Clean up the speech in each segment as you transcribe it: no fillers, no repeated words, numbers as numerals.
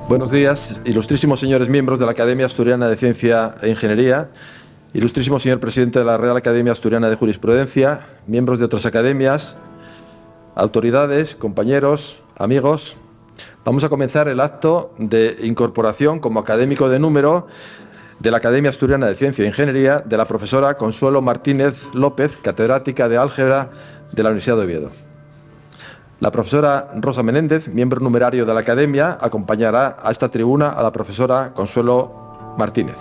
Buenos días, ilustrísimos señores miembros de la Academia Asturiana de Ciencia e Ingeniería, ilustrísimo señor presidente de la Real Academia Asturiana de Jurisprudencia, miembros de otras academias, autoridades, compañeros, amigos. Vamos a comenzar el acto de incorporación como académico de número de la Academia Asturiana de Ciencia e Ingeniería de la profesora Consuelo Martínez López, catedrática de Álgebra de la Universidad de Oviedo. La profesora Rosa Menéndez, miembro numerario de la Academia, acompañará a esta tribuna a la profesora Consuelo Martínez.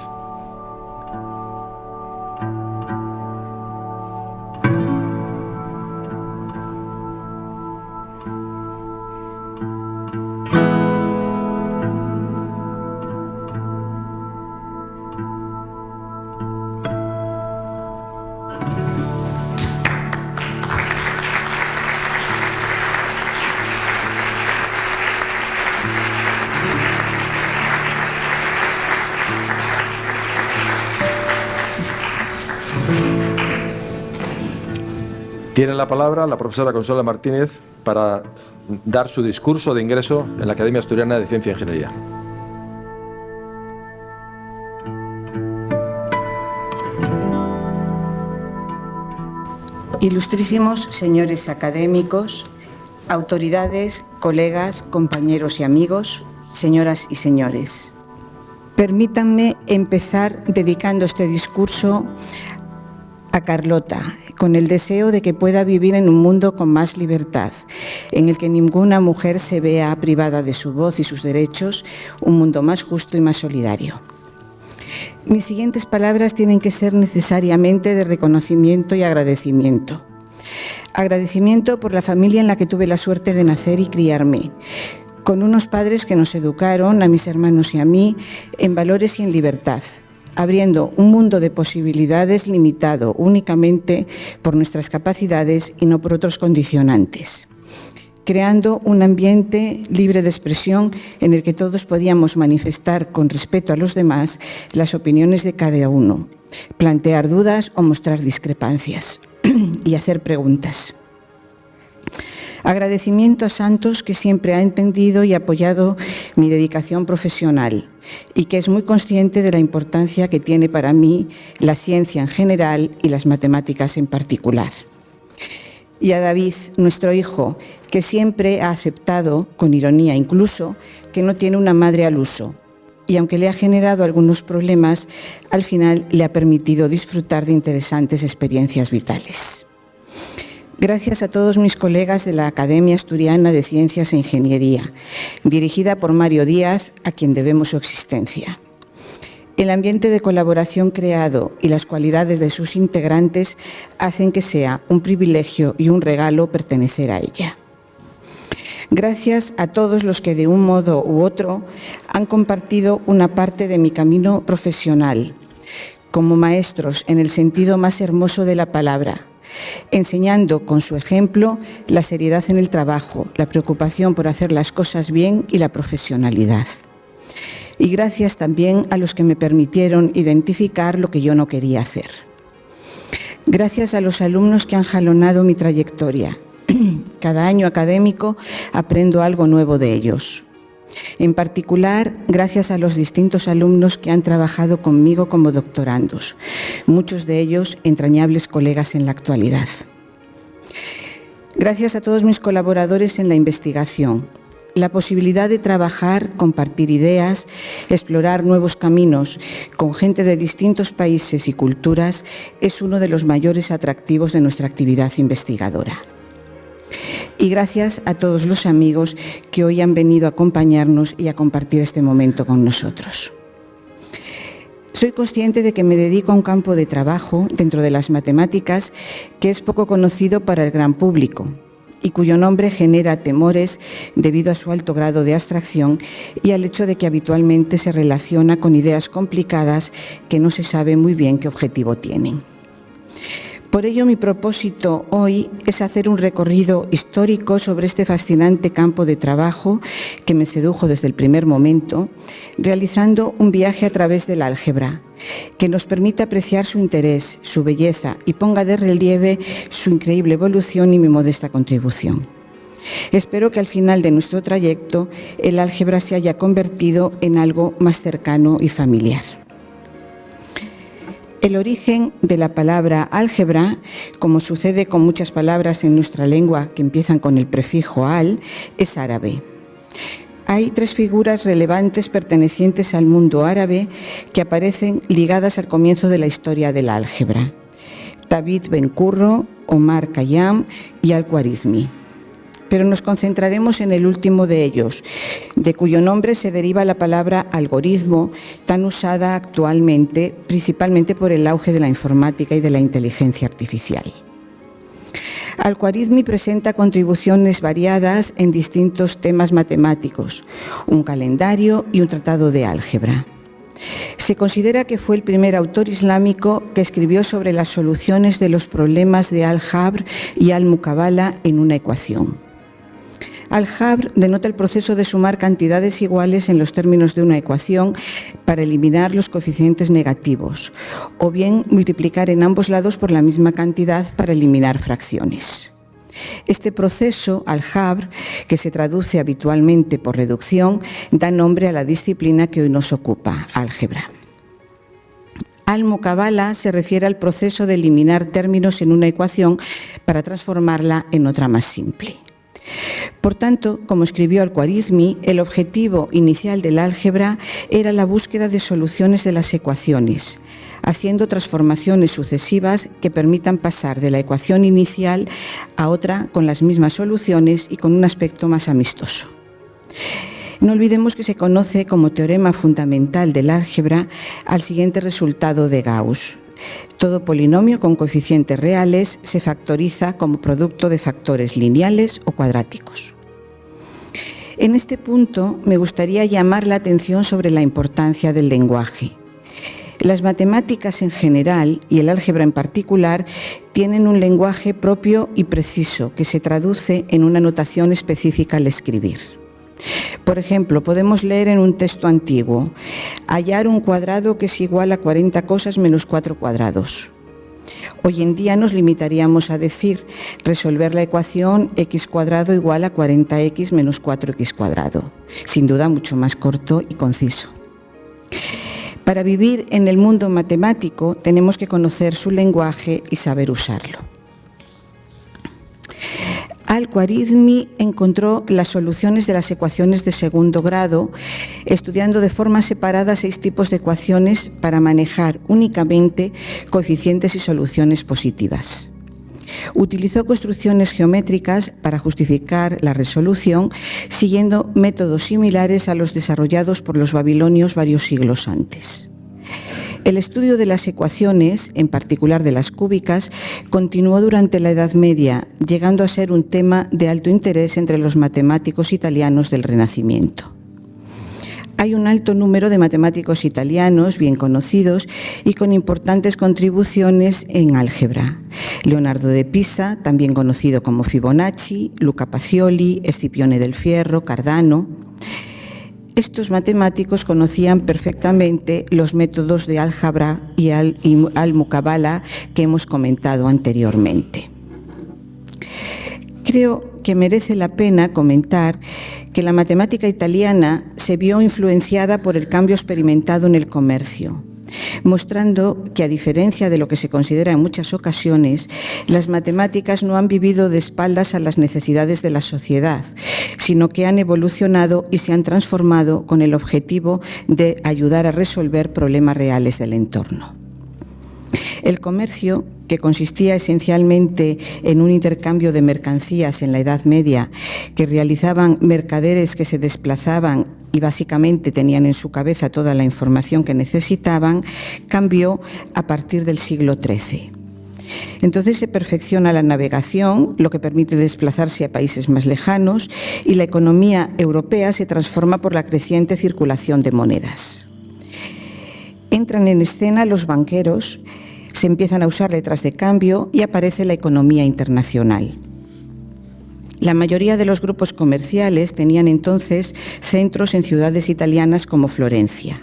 Tiene la palabra la profesora Consuelo Martínez para dar su discurso de ingreso en la Academia Asturiana de Ciencia e Ingeniería. Ilustrísimos señores académicos, autoridades, colegas, compañeros y amigos, señoras y señores. Permítanme empezar dedicando este discurso a Carlota, con el deseo de que pueda vivir en un mundo con más libertad, en el que ninguna mujer se vea privada de su voz y sus derechos, un mundo más justo y más solidario. Mis siguientes palabras tienen que ser necesariamente de reconocimiento y agradecimiento. Agradecimiento por la familia en la que tuve la suerte de nacer y criarme, con unos padres que nos educaron, a mis hermanos y a mí, en valores y en libertad, abriendo un mundo de posibilidades limitado únicamente por nuestras capacidades y no por otros condicionantes, creando un ambiente libre de expresión en el que todos podíamos manifestar con respeto a los demás las opiniones de cada uno, plantear dudas o mostrar discrepancias y hacer preguntas. Agradecimiento a Santos, que siempre ha entendido y apoyado mi dedicación profesional y que es muy consciente de la importancia que tiene para mí la ciencia en general y las matemáticas en particular. Y a David, nuestro hijo, que siempre ha aceptado, con ironía incluso, que no tiene una madre al uso. Y aunque le ha generado algunos problemas, al final le ha permitido disfrutar de interesantes experiencias vitales. Gracias a todos mis colegas de la Academia Asturiana de Ciencias e Ingeniería, dirigida por Mario Díaz, a quien debemos su existencia. El ambiente de colaboración creado y las cualidades de sus integrantes hacen que sea un privilegio y un regalo pertenecer a ella. Gracias a todos los que de un modo u otro han compartido una parte de mi camino profesional, como maestros en el sentido más hermoso de la palabra, enseñando con su ejemplo la seriedad en el trabajo, la preocupación por hacer las cosas bien y la profesionalidad. Y gracias también a los que me permitieron identificar lo que yo no quería hacer. Gracias a los alumnos que han jalonado mi trayectoria. Cada año académico aprendo algo nuevo de ellos. En particular, gracias a los distintos alumnos que han trabajado conmigo como doctorandos, muchos de ellos entrañables colegas en la actualidad. Gracias a todos mis colaboradores en la investigación. La posibilidad de trabajar, compartir ideas, explorar nuevos caminos con gente de distintos países y culturas es uno de los mayores atractivos de nuestra actividad investigadora. Y gracias a todos los amigos que hoy han venido a acompañarnos y a compartir este momento con nosotros. Soy consciente de que me dedico a un campo de trabajo dentro de las matemáticas que es poco conocido para el gran público y cuyo nombre genera temores debido a su alto grado de abstracción y al hecho de que habitualmente se relaciona con ideas complicadas que no se sabe muy bien qué objetivo tienen. Por ello, mi propósito hoy es hacer un recorrido histórico sobre este fascinante campo de trabajo que me sedujo desde el primer momento, realizando un viaje a través del álgebra, que nos permita apreciar su interés, su belleza y ponga de relieve su increíble evolución y mi modesta contribución. Espero que al final de nuestro trayecto el álgebra se haya convertido en algo más cercano y familiar. El origen de la palabra álgebra, como sucede con muchas palabras en nuestra lengua que empiezan con el prefijo al, es árabe. Hay 3 figuras relevantes pertenecientes al mundo árabe que aparecen ligadas al comienzo de la historia del álgebra: David Ben Curro, Omar Khayyam y Al-Khwarizmi. Pero nos concentraremos en el último de ellos, de cuyo nombre se deriva la palabra algoritmo, tan usada actualmente principalmente por el auge de la informática y de la inteligencia artificial. Al-Khwarizmi presenta contribuciones variadas en distintos temas matemáticos, un calendario y un tratado de álgebra. Se considera que fue el primer autor islámico que escribió sobre las soluciones de los problemas de Al-Jabr y Al-Muqabala en una ecuación. Al-Jabr denota el proceso de sumar cantidades iguales en los términos de una ecuación para eliminar los coeficientes negativos, o bien multiplicar en ambos lados por la misma cantidad para eliminar fracciones. Este proceso, Al-Jabr, que se traduce habitualmente por reducción, da nombre a la disciplina que hoy nos ocupa, álgebra. Al-Muqabala se refiere al proceso de eliminar términos en una ecuación para transformarla en otra más simple. Por tanto, como escribió Al-Khwarizmi, el objetivo inicial del álgebra era la búsqueda de soluciones de las ecuaciones, haciendo transformaciones sucesivas que permitan pasar de la ecuación inicial a otra con las mismas soluciones y con un aspecto más amistoso. No olvidemos que se conoce como teorema fundamental del álgebra al siguiente resultado de Gauss: todo polinomio con coeficientes reales se factoriza como producto de factores lineales o cuadráticos. En este punto me gustaría llamar la atención sobre la importancia del lenguaje. Las matemáticas en general y el álgebra en particular tienen un lenguaje propio y preciso que se traduce en una notación específica al escribir. Por ejemplo, podemos leer en un texto antiguo: hallar un cuadrado que es igual a 40 cosas menos 4 cuadrados. Hoy en día nos limitaríamos a decir resolver la ecuación x cuadrado igual a 40x menos 4x cuadrado. Sin duda mucho más corto y conciso. Para vivir en el mundo matemático tenemos que conocer su lenguaje y saber usarlo. Al-Khwarizmi encontró las soluciones de las ecuaciones de segundo grado, estudiando de forma separada 6 tipos de ecuaciones para manejar únicamente coeficientes y soluciones positivas. Utilizó construcciones geométricas para justificar la resolución, siguiendo métodos similares a los desarrollados por los babilonios varios siglos antes. El estudio de las ecuaciones, en particular de las cúbicas, continuó durante la Edad Media, llegando a ser un tema de alto interés entre los matemáticos italianos del Renacimiento. Hay un alto número de matemáticos italianos bien conocidos y con importantes contribuciones en álgebra: Leonardo de Pisa, también conocido como Fibonacci, Luca Pacioli, Escipione del Fierro, Cardano. Estos matemáticos conocían perfectamente los métodos de álgebra y al-Muqabala que hemos comentado anteriormente. Creo que merece la pena comentar que la matemática italiana se vio influenciada por el cambio experimentado en el comercio, mostrando que, a diferencia de lo que se considera en muchas ocasiones, las matemáticas no han vivido de espaldas a las necesidades de la sociedad, sino que han evolucionado y se han transformado con el objetivo de ayudar a resolver problemas reales del entorno. El comercio, que consistía esencialmente en un intercambio de mercancías en la Edad Media, que realizaban mercaderes que se desplazaban y básicamente tenían en su cabeza toda la información que necesitaban, cambió a partir del siglo XIII. Entonces se perfecciona la navegación, lo que permite desplazarse a países más lejanos, y la economía europea se transforma por la creciente circulación de monedas. Entran en escena los banqueros, se empiezan a usar letras de cambio y aparece la economía internacional. La mayoría de los grupos comerciales tenían entonces centros en ciudades italianas como Florencia.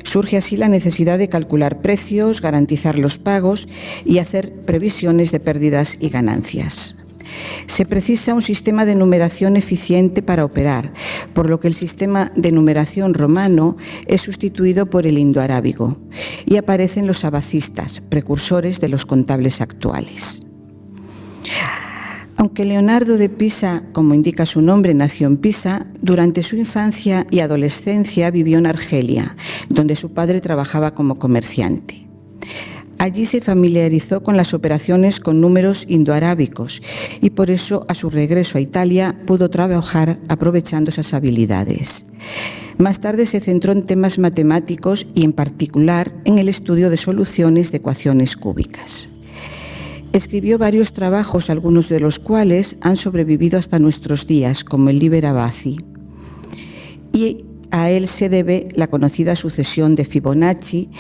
Surge así la necesidad de calcular precios, garantizar los pagos y hacer previsiones de pérdidas y ganancias. Se precisa un sistema de numeración eficiente para operar, por lo que el sistema de numeración romano es sustituido por el indoarábigo y aparecen los abacistas, precursores de los contables actuales. Aunque Leonardo de Pisa, como indica su nombre, nació en Pisa, durante su infancia y adolescencia vivió en Argelia, donde su padre trabajaba como comerciante. Allí se familiarizó con las operaciones con números indoarábicos y por eso a su regreso a Italia pudo trabajar aprovechando esas habilidades. Más tarde se centró en temas matemáticos y en particular en el estudio de soluciones de ecuaciones cúbicas. Escribió varios trabajos, algunos de los cuales han sobrevivido hasta nuestros días, como el Liber Abaci. Y a él se debe la conocida sucesión de Fibonacci,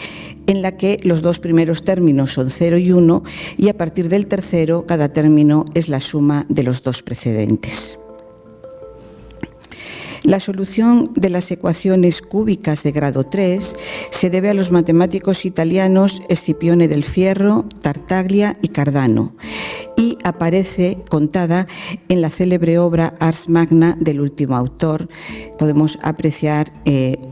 en la que los dos primeros términos son 0 y 1, y a partir del tercero, cada término es la suma de los dos precedentes. La solución de las ecuaciones cúbicas de grado 3 se debe a los matemáticos italianos Scipione del Fierro, Tartaglia y Cardano, y aparece contada en la célebre obra Ars Magna del último autor. Podemos apreciar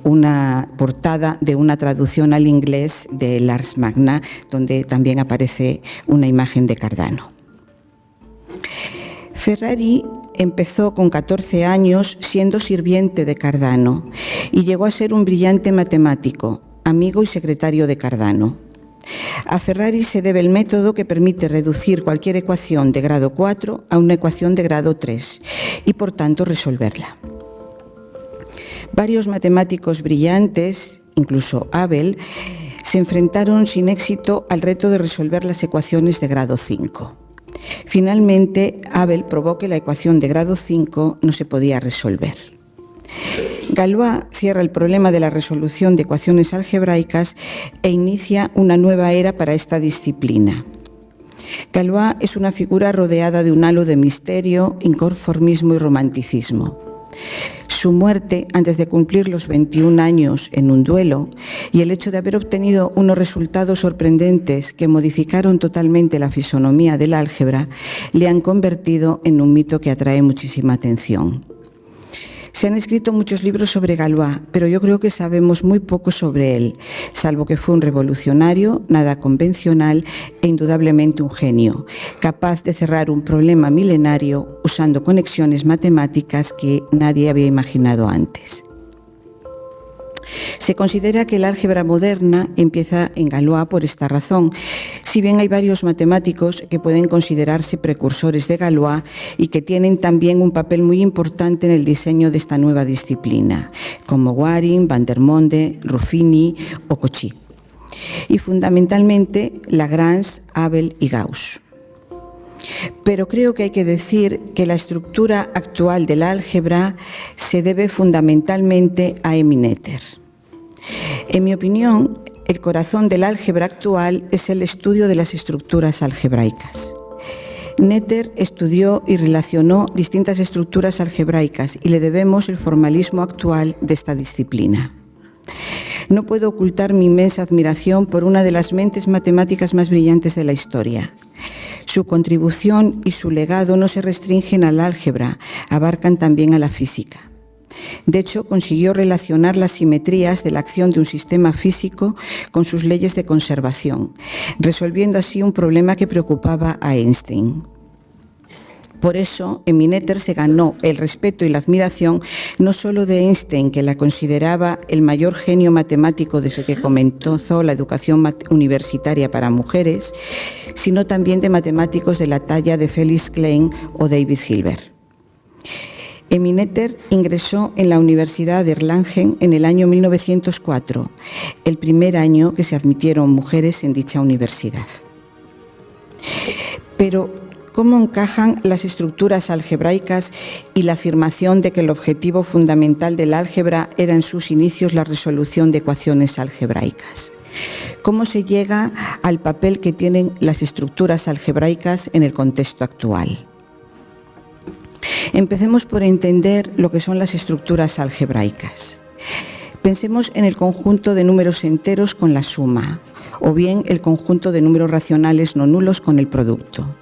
una portada de una traducción al inglés del Ars Magna, donde también aparece una imagen de Cardano. Ferrari empezó con 14 años siendo sirviente de Cardano y llegó a ser un brillante matemático, amigo y secretario de Cardano. A Ferrari se debe el método que permite reducir cualquier ecuación de grado 4 a una ecuación de grado 3 y, por tanto, resolverla. Varios matemáticos brillantes, incluso Abel, se enfrentaron sin éxito al reto de resolver las ecuaciones de grado 5. Finalmente, Abel probó que la ecuación de grado 5 no se podía resolver. Galois cierra el problema de la resolución de ecuaciones algebraicas e inicia una nueva era para esta disciplina. Galois es una figura rodeada de un halo de misterio, inconformismo y romanticismo. Su muerte, antes de cumplir los 21 años en un duelo, y el hecho de haber obtenido unos resultados sorprendentes que modificaron totalmente la fisonomía del álgebra, le han convertido en un mito que atrae muchísima atención. Se han escrito muchos libros sobre Galois, pero yo creo que sabemos muy poco sobre él, salvo que fue un revolucionario, nada convencional e indudablemente un genio, capaz de cerrar un problema milenario usando conexiones matemáticas que nadie había imaginado antes. Se considera que el álgebra moderna empieza en Galois por esta razón, si bien hay varios matemáticos que pueden considerarse precursores de Galois y que tienen también un papel muy importante en el diseño de esta nueva disciplina, como Waring, Vandermonde, Ruffini o Cauchy, y fundamentalmente Lagrange, Abel y Gauss. Pero creo que hay que decir que la estructura actual del álgebra se debe fundamentalmente a Emmy Noether. En mi opinión, el corazón del álgebra actual es el estudio de las estructuras algebraicas. Noether estudió y relacionó distintas estructuras algebraicas y le debemos el formalismo actual de esta disciplina. No puedo ocultar mi inmensa admiración por una de las mentes matemáticas más brillantes de la historia. Su contribución y su legado no se restringen al álgebra, abarcan también a la física. De hecho, consiguió relacionar las simetrías de la acción de un sistema físico con sus leyes de conservación, resolviendo así un problema que preocupaba a Einstein. Por eso, Emmy Noether se ganó el respeto y la admiración no solo de Einstein, que la consideraba el mayor genio matemático desde que comenzó la educación universitaria para mujeres, sino también de matemáticos de la talla de Felix Klein o David Hilbert. Emmy Noether ingresó en la Universidad de Erlangen en el año 1904, el primer año que se admitieron mujeres en dicha universidad. Pero, ¿cómo encajan las estructuras algebraicas y la afirmación de que el objetivo fundamental del álgebra era en sus inicios la resolución de ecuaciones algebraicas? ¿Cómo se llega al papel que tienen las estructuras algebraicas en el contexto actual? Empecemos por entender lo que son las estructuras algebraicas. Pensemos en el conjunto de números enteros con la suma, o bien el conjunto de números racionales no nulos con el producto.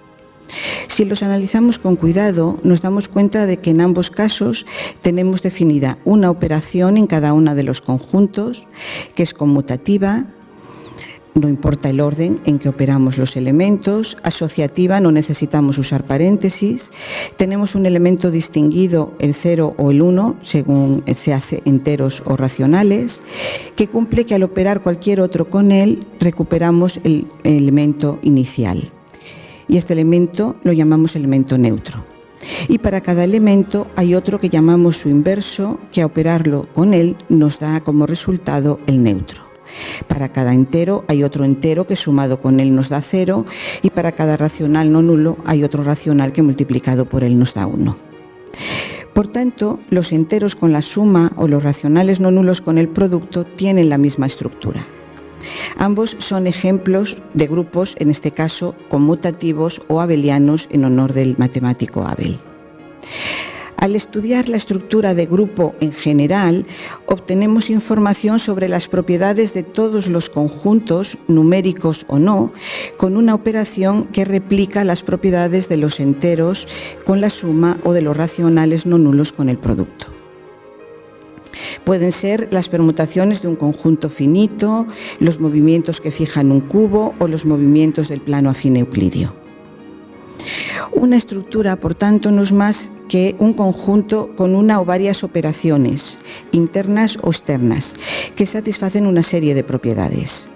Si los analizamos con cuidado, nos damos cuenta de que en ambos casos tenemos definida una operación en cada uno de los conjuntos, que es conmutativa, no importa el orden en que operamos los elementos, asociativa, no necesitamos usar paréntesis, tenemos un elemento distinguido, el 0 o el 1, según se hace enteros o racionales, que cumple que al operar cualquier otro con él, recuperamos el elemento inicial. Y este elemento lo llamamos elemento neutro. Y para cada elemento hay otro que llamamos su inverso, que a operarlo con él nos da como resultado el neutro. Para cada entero hay otro entero que sumado con él nos da 0 y para cada racional no nulo hay otro racional que multiplicado por él nos da 1. Por tanto, los enteros con la suma o los racionales no nulos con el producto tienen la misma estructura. Ambos son ejemplos de grupos, en este caso conmutativos o abelianos en honor del matemático Abel. Al estudiar la estructura de grupo en general, obtenemos información sobre las propiedades de todos los conjuntos, numéricos o no, con una operación que replica las propiedades de los enteros con la suma o de los racionales no nulos con el producto. Pueden ser las permutaciones de un conjunto finito, los movimientos que fijan un cubo o los movimientos del plano afín euclidio. Una estructura, por tanto, no es más que un conjunto con una o varias operaciones, internas o externas, que satisfacen una serie de propiedades.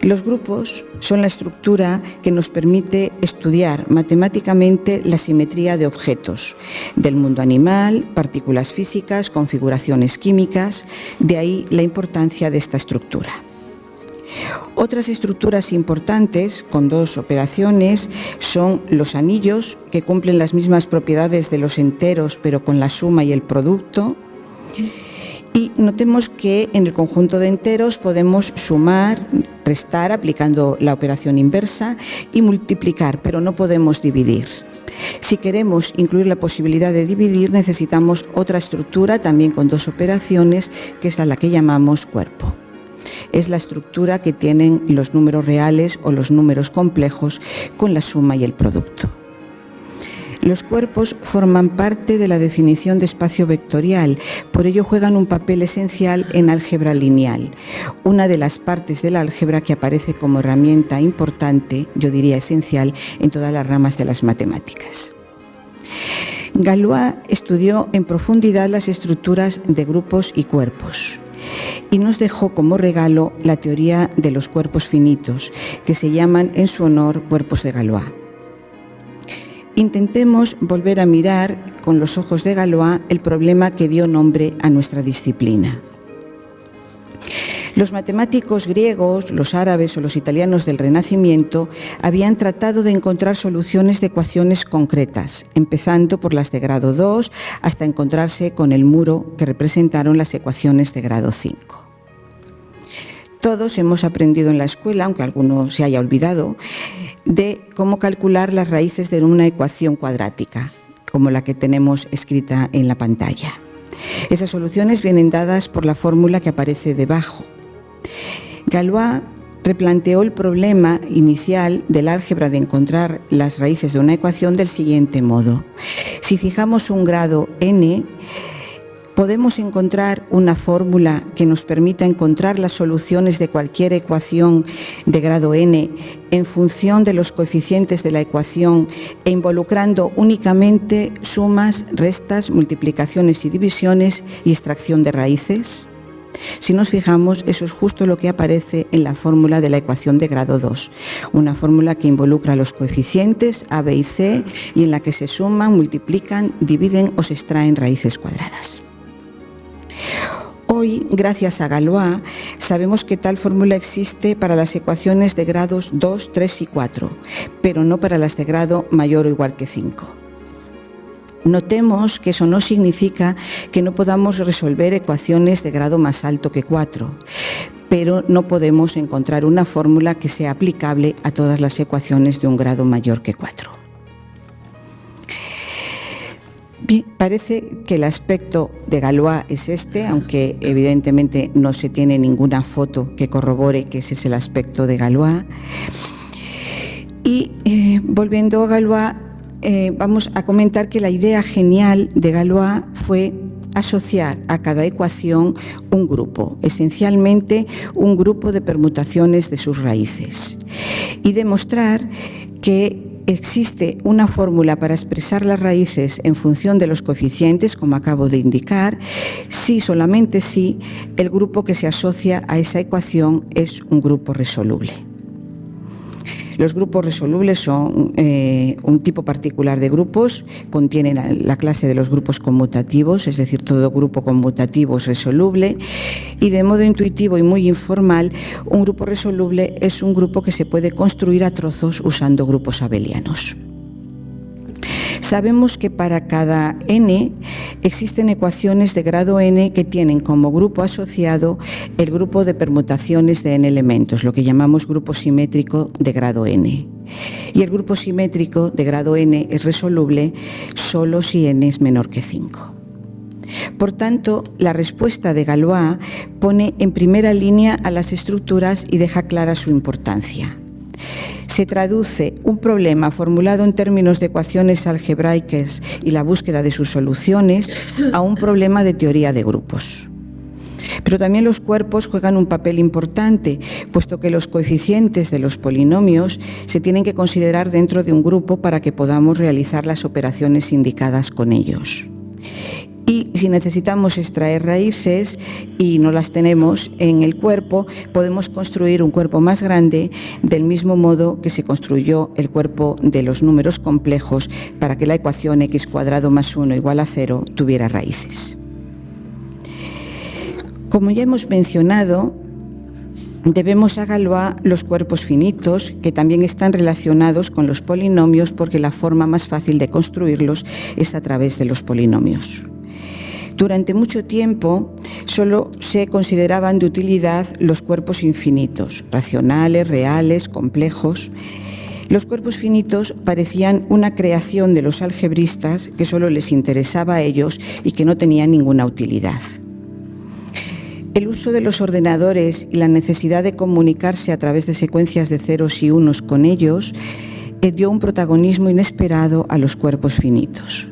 Los grupos son la estructura que nos permite estudiar matemáticamente la simetría de objetos, del mundo animal, partículas físicas, configuraciones químicas, de ahí la importancia de esta estructura. Otras estructuras importantes, con dos operaciones, son los anillos, que cumplen las mismas propiedades de los enteros, pero con la suma y el producto. Y notemos que en el conjunto de enteros podemos sumar, restar aplicando la operación inversa y multiplicar, pero no podemos dividir. Si queremos incluir la posibilidad de dividir, necesitamos otra estructura, también con dos operaciones, que es a la que llamamos cuerpo. Es la estructura que tienen los números reales o los números complejos con la suma y el producto. Los cuerpos forman parte de la definición de espacio vectorial, por ello juegan un papel esencial en álgebra lineal, una de las partes del álgebra que aparece como herramienta importante, yo diría esencial, en todas las ramas de las matemáticas. Galois estudió en profundidad las estructuras de grupos y cuerpos y nos dejó como regalo la teoría de los cuerpos finitos, que se llaman en su honor cuerpos de Galois. Intentemos volver a mirar con los ojos de Galois el problema que dio nombre a nuestra disciplina. Los matemáticos griegos, los árabes o los italianos del Renacimiento habían tratado de encontrar soluciones de ecuaciones concretas, empezando por las de grado 2 hasta encontrarse con el muro que representaron las ecuaciones de grado 5. Todos hemos aprendido en la escuela, aunque alguno se haya olvidado, de cómo calcular las raíces de una ecuación cuadrática, como la que tenemos escrita en la pantalla. Esas soluciones vienen dadas por la fórmula que aparece debajo. Galois replanteó el problema inicial del álgebra de encontrar las raíces de una ecuación del siguiente modo. Si fijamos un grado n, podemos encontrar una fórmula que nos permita encontrar las soluciones de cualquier ecuación de grado n en función de los coeficientes de la ecuación e involucrando únicamente sumas, restas, multiplicaciones y divisiones y extracción de raíces. Si nos fijamos, eso es justo lo que aparece en la fórmula de la ecuación de grado 2, una fórmula que involucra los coeficientes a, b y c y en la que se suman, multiplican, dividen o se extraen raíces cuadradas. Hoy, gracias a Galois, sabemos que tal fórmula existe para las ecuaciones de grados 2, 3 y 4, pero no para las de grado mayor o igual que 5. Notemos que eso no significa que no podamos resolver ecuaciones de grado más alto que 4, pero no podemos encontrar una fórmula que sea aplicable a todas las ecuaciones de un grado mayor que 4. Bien, parece que el aspecto de Galois es este, aunque evidentemente no se tiene ninguna foto que corrobore que ese es el aspecto de Galois. Y volviendo a Galois, vamos a comentar que la idea genial de Galois fue asociar a cada ecuación un grupo, esencialmente un grupo de permutaciones de sus raíces, y demostrar que existe una fórmula para expresar las raíces en función de los coeficientes, como acabo de indicar, si, solamente si, el grupo que se asocia a esa ecuación es un grupo resoluble. Los grupos resolubles son un tipo particular de grupos, contienen la clase de los grupos conmutativos, es decir, todo grupo conmutativo es resoluble, y de modo intuitivo y muy informal, un grupo resoluble es un grupo que se puede construir a trozos usando grupos abelianos. Sabemos que para cada n existen ecuaciones de grado n que tienen como grupo asociado el grupo de permutaciones de n elementos, lo que llamamos grupo simétrico de grado n. Y el grupo simétrico de grado n es resoluble solo si n es menor que 5. Por tanto, la respuesta de Galois pone en primera línea a las estructuras y deja clara su importancia. Se traduce un problema formulado en términos de ecuaciones algebraicas y la búsqueda de sus soluciones a un problema de teoría de grupos. Pero también los cuerpos juegan un papel importante, puesto que los coeficientes de los polinomios se tienen que considerar dentro de un grupo para que podamos realizar las operaciones indicadas con ellos. Y si necesitamos extraer raíces y no las tenemos en el cuerpo, podemos construir un cuerpo más grande del mismo modo que se construyó el cuerpo de los números complejos para que la ecuación x² más 1 igual a 0 tuviera raíces. Como ya hemos mencionado, debemos a Galois los cuerpos finitos, que también están relacionados con los polinomios porque la forma más fácil de construirlos es a través de los polinomios. Durante mucho tiempo solo se consideraban de utilidad los cuerpos infinitos, racionales, reales, complejos. Los cuerpos finitos parecían una creación de los algebristas que solo les interesaba a ellos y que no tenían ninguna utilidad. El uso de los ordenadores y la necesidad de comunicarse a través de secuencias de ceros y unos con ellos dio un protagonismo inesperado a los cuerpos finitos.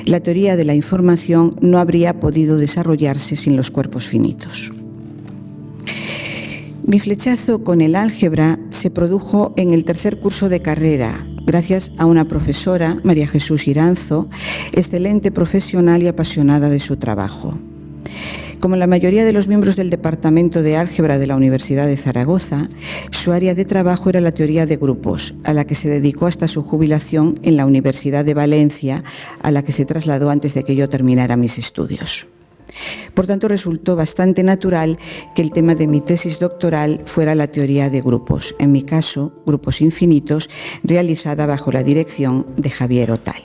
La teoría de la información no habría podido desarrollarse sin los cuerpos finitos. Mi flechazo con el álgebra se produjo en el tercer curso de carrera, gracias a una profesora, María Jesús Iranzo, excelente profesional y apasionada de su trabajo. Como la mayoría de los miembros del Departamento de Álgebra de la Universidad de Zaragoza, su área de trabajo era la teoría de grupos, a la que se dedicó hasta su jubilación en la Universidad de Valencia, a la que se trasladó antes de que yo terminara mis estudios. Por tanto, resultó bastante natural que el tema de mi tesis doctoral fuera la teoría de grupos, en mi caso, grupos infinitos, realizada bajo la dirección de Javier Otay.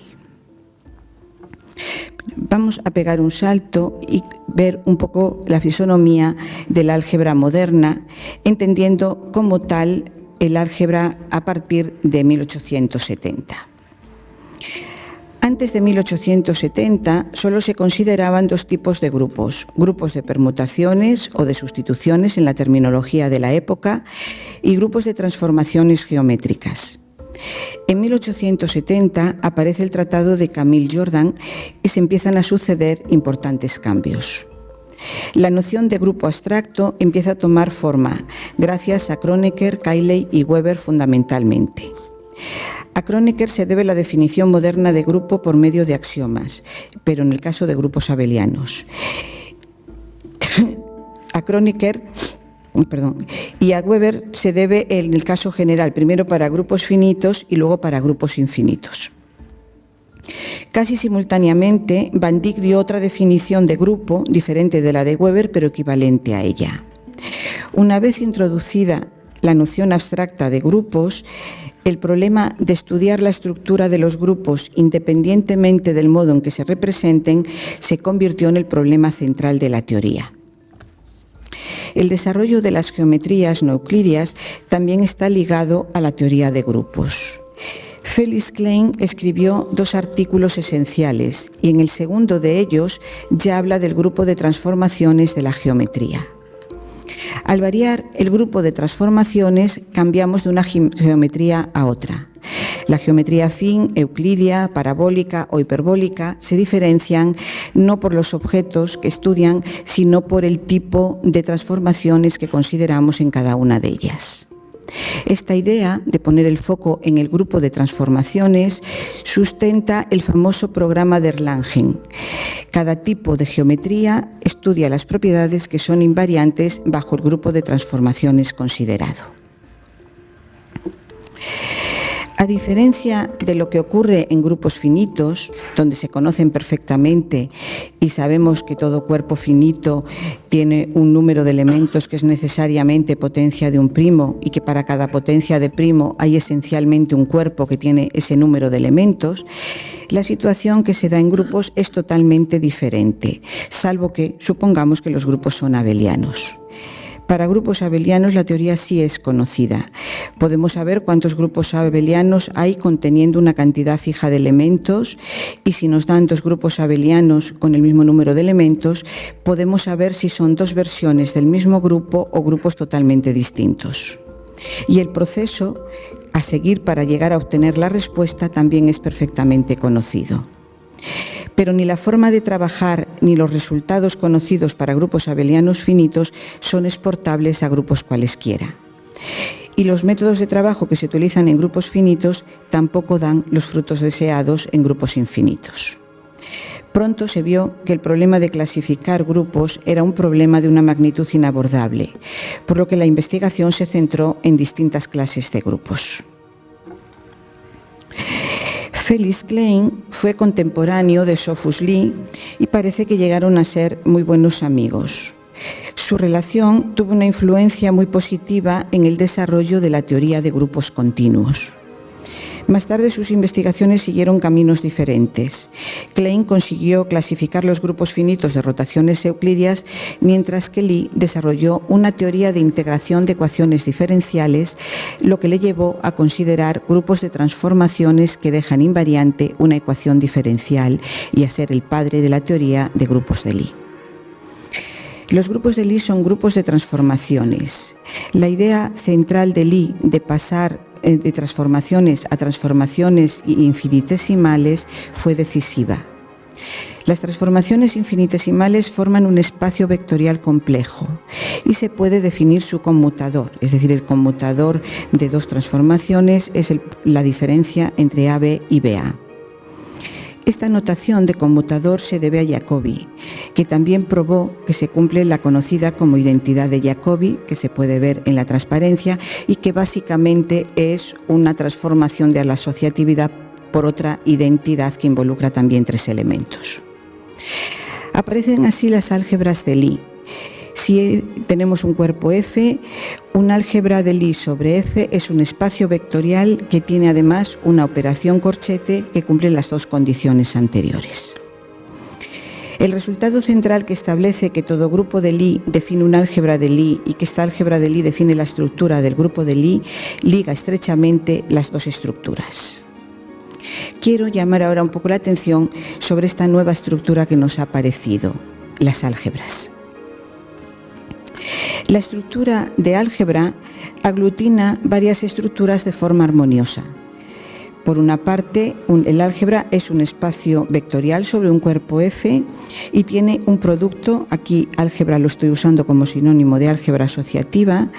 Vamos a pegar un salto y ver un poco la fisonomía del álgebra moderna, entendiendo como tal el álgebra a partir de 1870. Antes de 1870 solo se consideraban dos tipos de grupos de permutaciones o de sustituciones en la terminología de la época y grupos de transformaciones geométricas. En 1870 aparece el Tratado de Camille Jordan y se empiezan a suceder importantes cambios. La noción de grupo abstracto empieza a tomar forma gracias a Kronecker, Cayley y Weber fundamentalmente. A Kronecker se debe la definición moderna de grupo por medio de axiomas, pero en el caso de grupos abelianos. A Kronecker y a Weber se debe en el caso general, primero para grupos finitos y luego para grupos infinitos. Casi simultáneamente, Van Dyck dio otra definición de grupo, diferente de la de Weber, pero equivalente a ella. Una vez introducida la noción abstracta de grupos, el problema de estudiar la estructura de los grupos independientemente del modo en que se representen se convirtió en el problema central de la teoría. El desarrollo de las geometrías no euclidias también está ligado a la teoría de grupos. Felix Klein escribió dos artículos esenciales y en el segundo de ellos ya habla del grupo de transformaciones de la geometría. Al variar el grupo de transformaciones cambiamos de una geometría a otra. La geometría afín, euclidia, parabólica o hiperbólica se diferencian no por los objetos que estudian, sino por el tipo de transformaciones que consideramos en cada una de ellas. Esta idea de poner el foco en el grupo de transformaciones sustenta el famoso programa de Erlangen. Cada tipo de geometría estudia las propiedades que son invariantes bajo el grupo de transformaciones considerado. A diferencia de lo que ocurre en grupos finitos, donde se conocen perfectamente y sabemos que todo cuerpo finito tiene un número de elementos que es necesariamente potencia de un primo y que para cada potencia de primo hay esencialmente un cuerpo que tiene ese número de elementos, la situación que se da en grupos es totalmente diferente, salvo que supongamos que los grupos son abelianos. Para grupos abelianos la teoría sí es conocida. Podemos saber cuántos grupos abelianos hay conteniendo una cantidad fija de elementos y si nos dan dos grupos abelianos con el mismo número de elementos, podemos saber si son dos versiones del mismo grupo o grupos totalmente distintos. Y el proceso a seguir para llegar a obtener la respuesta también es perfectamente conocido. Pero ni la forma de trabajar ni los resultados conocidos para grupos abelianos finitos son exportables a grupos cualesquiera. Y los métodos de trabajo que se utilizan en grupos finitos tampoco dan los frutos deseados en grupos infinitos. Pronto se vio que el problema de clasificar grupos era un problema de una magnitud inabordable, por lo que la investigación se centró en distintas clases de grupos. Felix Klein fue contemporáneo de Sophus Lee y parece que llegaron a ser muy buenos amigos. Su relación tuvo una influencia muy positiva en el desarrollo de la teoría de grupos continuos. Más tarde sus investigaciones siguieron caminos diferentes. Klein consiguió clasificar los grupos finitos de rotaciones euclidias, mientras que Lee desarrolló una teoría de integración de ecuaciones diferenciales, lo que le llevó a considerar grupos de transformaciones que dejan invariante una ecuación diferencial y a ser el padre de la teoría de grupos de Lie. Los grupos de Lie son grupos de transformaciones. La idea central de Lie de pasar de transformaciones a transformaciones infinitesimales fue decisiva. Las transformaciones infinitesimales forman un espacio vectorial complejo y se puede definir su conmutador, es decir, el conmutador de dos transformaciones es la diferencia entre AB y BA. Esta notación de conmutador se debe a Jacobi, que también probó que se cumple la conocida como identidad de Jacobi, que se puede ver en la transparencia, y que básicamente es una transformación de la asociatividad por otra identidad que involucra también tres elementos. Aparecen así las álgebras de Lie. Si tenemos un cuerpo F, un álgebra de Lie sobre F es un espacio vectorial que tiene además una operación corchete que cumple las dos condiciones anteriores. El resultado central que establece que todo grupo de Lie define un álgebra de Lie y que esta álgebra de Lie define la estructura del grupo de Lie liga estrechamente las dos estructuras. Quiero llamar ahora un poco la atención sobre esta nueva estructura que nos ha aparecido, las álgebras. La estructura de álgebra aglutina varias estructuras de forma armoniosa. Por una parte, el álgebra es un espacio vectorial sobre un cuerpo F y tiene un producto, aquí álgebra lo estoy usando como sinónimo de álgebra asociativa,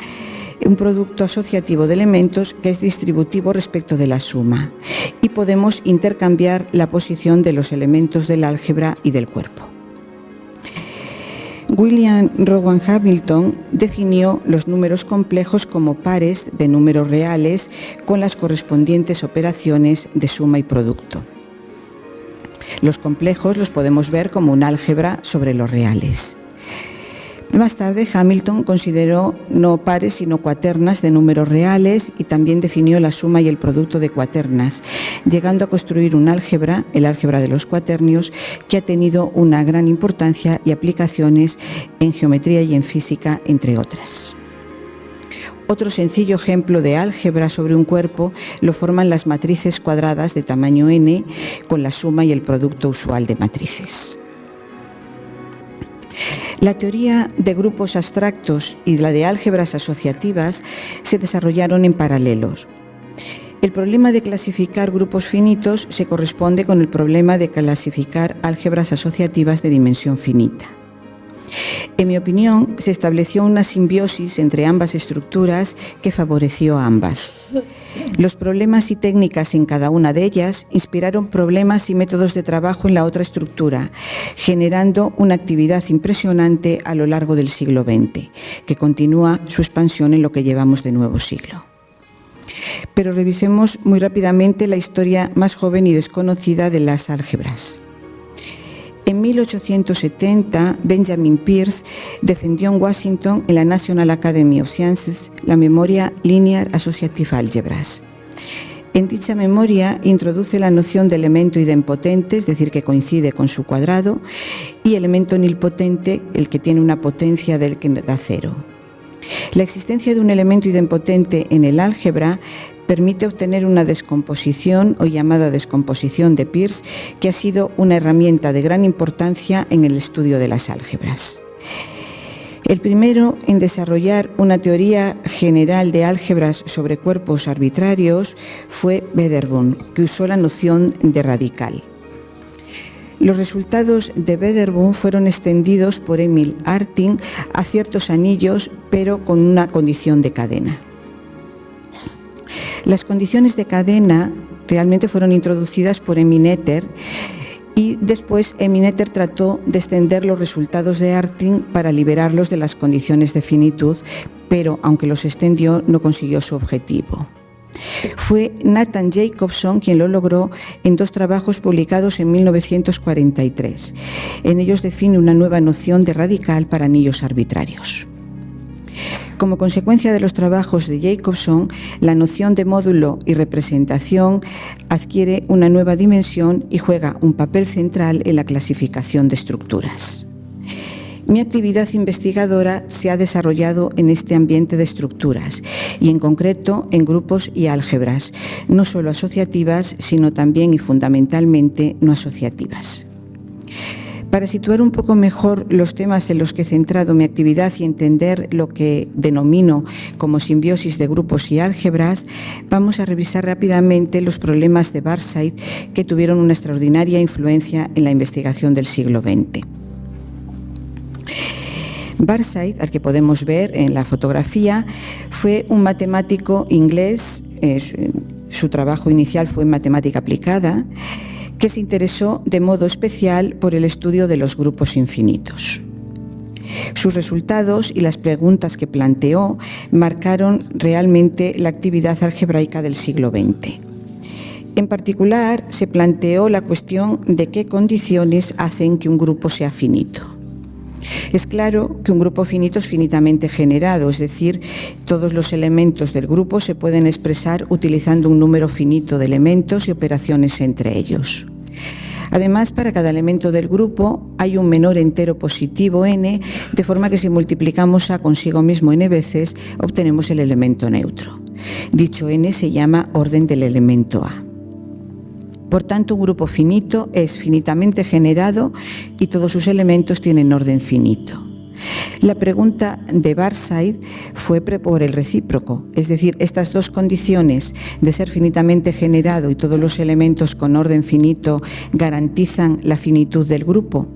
un producto asociativo de elementos que es distributivo respecto de la suma y podemos intercambiar la posición de los elementos del álgebra y del cuerpo. William Rowan Hamilton definió los números complejos como pares de números reales con las correspondientes operaciones de suma y producto. Los complejos los podemos ver como un álgebra sobre los reales. Más tarde, Hamilton consideró no pares sino cuaternas de números reales y también definió la suma y el producto de cuaternas, llegando a construir un álgebra, el álgebra de los cuaternios, que ha tenido una gran importancia y aplicaciones en geometría y en física, entre otras. Otro sencillo ejemplo de álgebra sobre un cuerpo lo forman las matrices cuadradas de tamaño n con la suma y el producto usual de matrices. La teoría de grupos abstractos y la de álgebras asociativas se desarrollaron en paralelos. El problema de clasificar grupos finitos se corresponde con el problema de clasificar álgebras asociativas de dimensión finita. En mi opinión, se estableció una simbiosis entre ambas estructuras que favoreció a ambas. Los problemas y técnicas en cada una de ellas inspiraron problemas y métodos de trabajo en la otra estructura, generando una actividad impresionante a lo largo del siglo XX, que continúa su expansión en lo que llevamos de nuevo siglo. Pero revisemos muy rápidamente la historia más joven y desconocida de las álgebras. En 1870, Benjamin Peirce defendió en Washington, en la National Academy of Sciences, la memoria Linear Associative Algebras. En dicha memoria introduce la noción de elemento idempotente, es decir, que coincide con su cuadrado, y elemento nilpotente, el que tiene una potencia del que da cero. La existencia de un elemento idempotente en el álgebra permite obtener una descomposición o llamada descomposición de Peirce, que ha sido una herramienta de gran importancia en el estudio de las álgebras. El primero en desarrollar una teoría general de álgebras sobre cuerpos arbitrarios fue Wedderburn, que usó la noción de radical. Los resultados de Wedderburn fueron extendidos por Emil Artin a ciertos anillos, pero con una condición de cadena. Las condiciones de cadena realmente fueron introducidas por Emmy Noether y después Emmy Noether trató de extender los resultados de Artin para liberarlos de las condiciones de finitud, pero aunque los extendió no consiguió su objetivo. Fue Nathan Jacobson quien lo logró en dos trabajos publicados en 1943. En ellos define una nueva noción de radical para anillos arbitrarios. Como consecuencia de los trabajos de Jacobson, la noción de módulo y representación adquiere una nueva dimensión y juega un papel central en la clasificación de estructuras. Mi actividad investigadora se ha desarrollado en este ambiente de estructuras y en concreto en grupos y álgebras, no solo asociativas, sino también y fundamentalmente no asociativas. Para situar un poco mejor los temas en los que he centrado mi actividad y entender lo que denomino como simbiosis de grupos y álgebras, vamos a revisar rápidamente los problemas de Barside que tuvieron una extraordinaria influencia en la investigación del siglo XX. Barside, al que podemos ver en la fotografía, fue un matemático inglés, su trabajo inicial fue en matemática aplicada, que se interesó de modo especial por el estudio de los grupos infinitos. Sus resultados y las preguntas que planteó marcaron realmente la actividad algebraica del siglo XX. En particular, se planteó la cuestión de qué condiciones hacen que un grupo sea finito. Es claro que un grupo finito es finitamente generado, es decir, todos los elementos del grupo se pueden expresar utilizando un número finito de elementos y operaciones entre ellos. Además, para cada elemento del grupo hay un menor entero positivo n, de forma que si multiplicamos a consigo mismo n veces, obtenemos el elemento neutro. Dicho n se llama orden del elemento A. Por tanto, un grupo finito es finitamente generado y todos sus elementos tienen orden finito. La pregunta de Barside fue por el recíproco, es decir, estas dos condiciones de ser finitamente generado y todos los elementos con orden finito garantizan la finitud del grupo.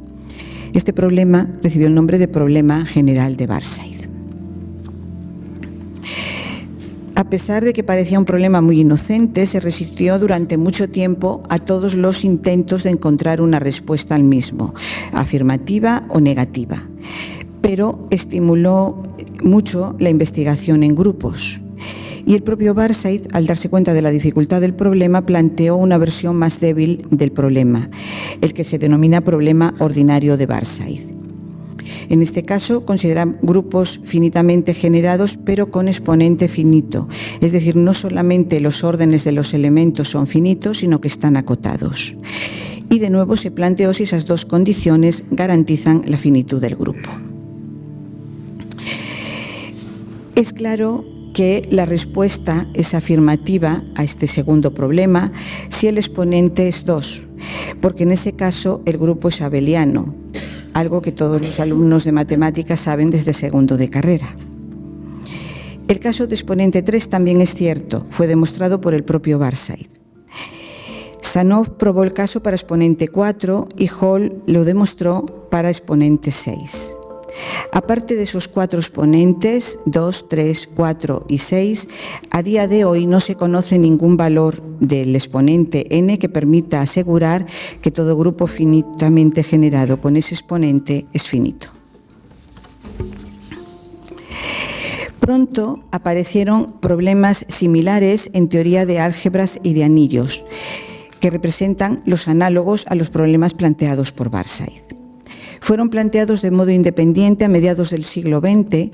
Este problema recibió el nombre de problema general de Barside. A pesar de que parecía un problema muy inocente, se resistió durante mucho tiempo a todos los intentos de encontrar una respuesta al mismo, afirmativa o negativa, pero estimuló mucho la investigación en grupos. Y el propio Barside, al darse cuenta de la dificultad del problema, planteó una versión más débil del problema, el que se denomina problema ordinario de Barside. En este caso, consideran grupos finitamente generados, pero con exponente finito. Es decir, no solamente los órdenes de los elementos son finitos, sino que están acotados. Y de nuevo se planteó si esas dos condiciones garantizan la finitud del grupo. Es claro que la respuesta es afirmativa a este segundo problema si el exponente es 2, porque en ese caso el grupo es abeliano, algo que todos los alumnos de matemáticas saben desde segundo de carrera. El caso de exponente 3 también es cierto, fue demostrado por el propio Barside. Sanov probó el caso para exponente 4 y Hall lo demostró para exponente 6. Aparte de esos 4 exponentes, 2, 3, 4 y 6, a día de hoy no se conoce ningún valor del exponente n que permita asegurar que todo grupo finitamente generado con ese exponente es finito. Pronto aparecieron problemas similares en teoría de álgebras y de anillos, que representan los análogos a los problemas planteados por Barside. Fueron planteados de modo independiente a mediados del siglo XX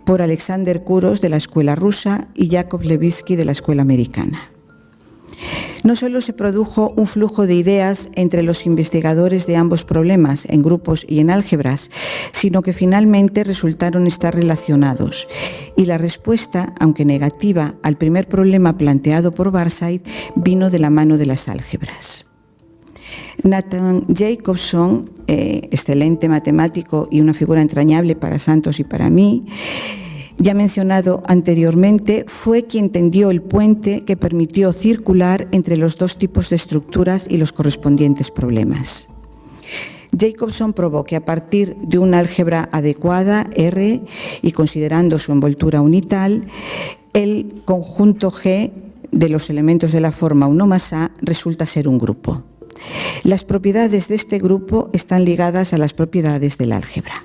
por Alexander Kuros de la escuela rusa y Jakub Levitsky de la escuela americana. No solo se produjo un flujo de ideas entre los investigadores de ambos problemas, en grupos y en álgebras, sino que finalmente resultaron estar relacionados. Y la respuesta, aunque negativa, al primer problema planteado por Barside vino de la mano de las álgebras. Nathan Jacobson, excelente matemático y una figura entrañable para Santos y para mí, ya mencionado anteriormente, fue quien tendió el puente que permitió circular entre los dos tipos de estructuras y los correspondientes problemas. Jacobson probó que a partir de una álgebra adecuada, R, y considerando su envoltura unital, el conjunto G de los elementos de la forma 1 más A resulta ser un grupo. Las propiedades de este grupo están ligadas a las propiedades del álgebra.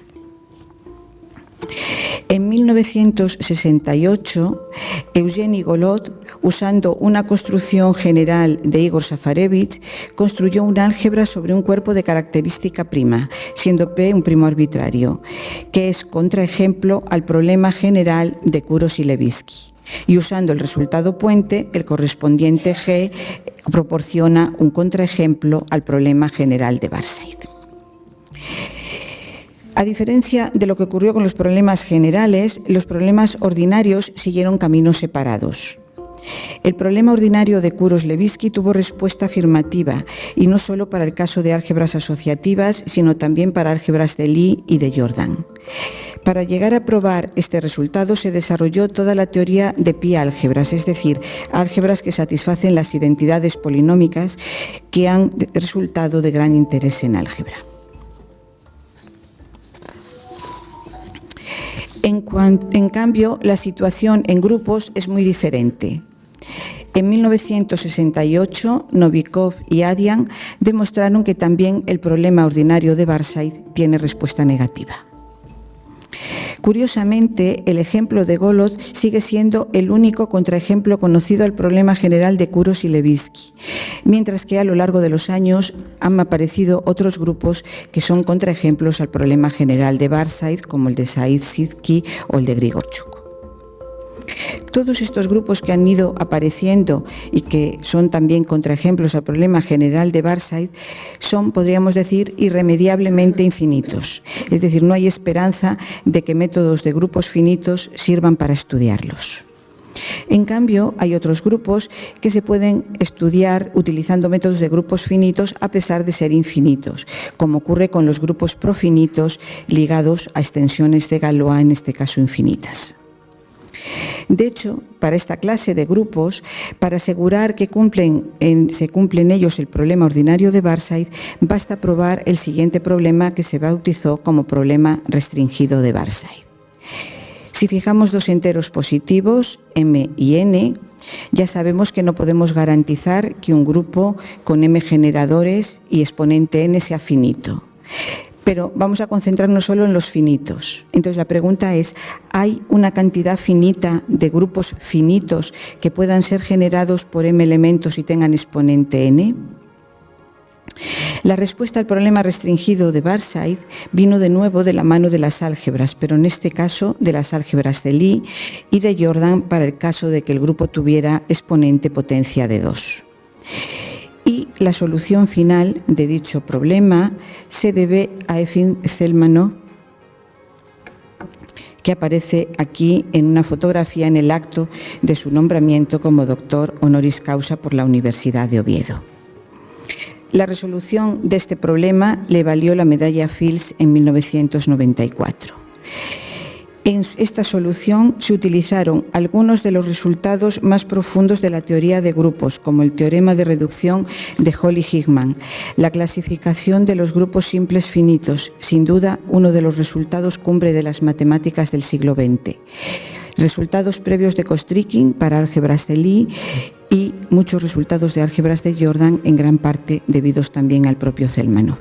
En 1968, Eugeni Golod, usando una construcción general de Igor Safarevich, construyó una álgebra sobre un cuerpo de característica prima, siendo P un primo arbitrario, que es contraejemplo al problema general de Kuros y Levitsky. Y usando el resultado puente, el correspondiente G proporciona un contraejemplo al problema general de Barside. A diferencia de lo que ocurrió con los problemas generales, los problemas ordinarios siguieron caminos separados. El problema ordinario de Kuros-Levitsky tuvo respuesta afirmativa, y no solo para el caso de álgebras asociativas, sino también para álgebras de Lie y de Jordan. Para llegar a probar este resultado se desarrolló toda la teoría de pi-álgebras, es decir, álgebras que satisfacen las identidades polinómicas que han resultado de gran interés en álgebra. En cambio, la situación en grupos es muy diferente. En 1968, Novikov y Adian demostraron que también el problema ordinario de Barside tiene respuesta negativa. Curiosamente, el ejemplo de Golod sigue siendo el único contraejemplo conocido al problema general de Kuros y Levitsky, mientras que a lo largo de los años han aparecido otros grupos que son contraejemplos al problema general de Barside, como el de Said-Sidky o el de Grigorchuk. Todos estos grupos que han ido apareciendo y que son también contraejemplos al problema general de Barside son, podríamos decir, irremediablemente infinitos. Es decir, no hay esperanza de que métodos de grupos finitos sirvan para estudiarlos. En cambio, hay otros grupos que se pueden estudiar utilizando métodos de grupos finitos a pesar de ser infinitos, como ocurre con los grupos profinitos ligados a extensiones de Galois, en este caso infinitas. De hecho, para esta clase de grupos, para asegurar que se cumple en ellos el problema ordinario de Barside, basta probar el siguiente problema que se bautizó como problema restringido de Barside. Si fijamos dos enteros positivos, m y n, ya sabemos que no podemos garantizar que un grupo con m generadores y exponente n sea finito. Pero vamos a concentrarnos solo en los finitos. Entonces la pregunta es, ¿hay una cantidad finita de grupos finitos que puedan ser generados por m elementos y tengan exponente n? La respuesta al problema restringido de Barside vino de nuevo de la mano de las álgebras, pero en este caso de las álgebras de Lie y de Jordan para el caso de que el grupo tuviera exponente potencia de 2. Y la solución final de dicho problema se debe a Efim Zelmanov, que aparece aquí en una fotografía en el acto de su nombramiento como doctor honoris causa por la Universidad de Oviedo. La resolución de este problema le valió la medalla Fields en 1994. En esta solución se utilizaron algunos de los resultados más profundos de la teoría de grupos, como el teorema de reducción de Holly-Hickman, la clasificación de los grupos simples finitos, sin duda uno de los resultados cumbre de las matemáticas del siglo XX, resultados previos de Kostrikin para álgebras de Lie y muchos resultados de álgebras de Jordan, en gran parte debidos también al propio Zelmánov.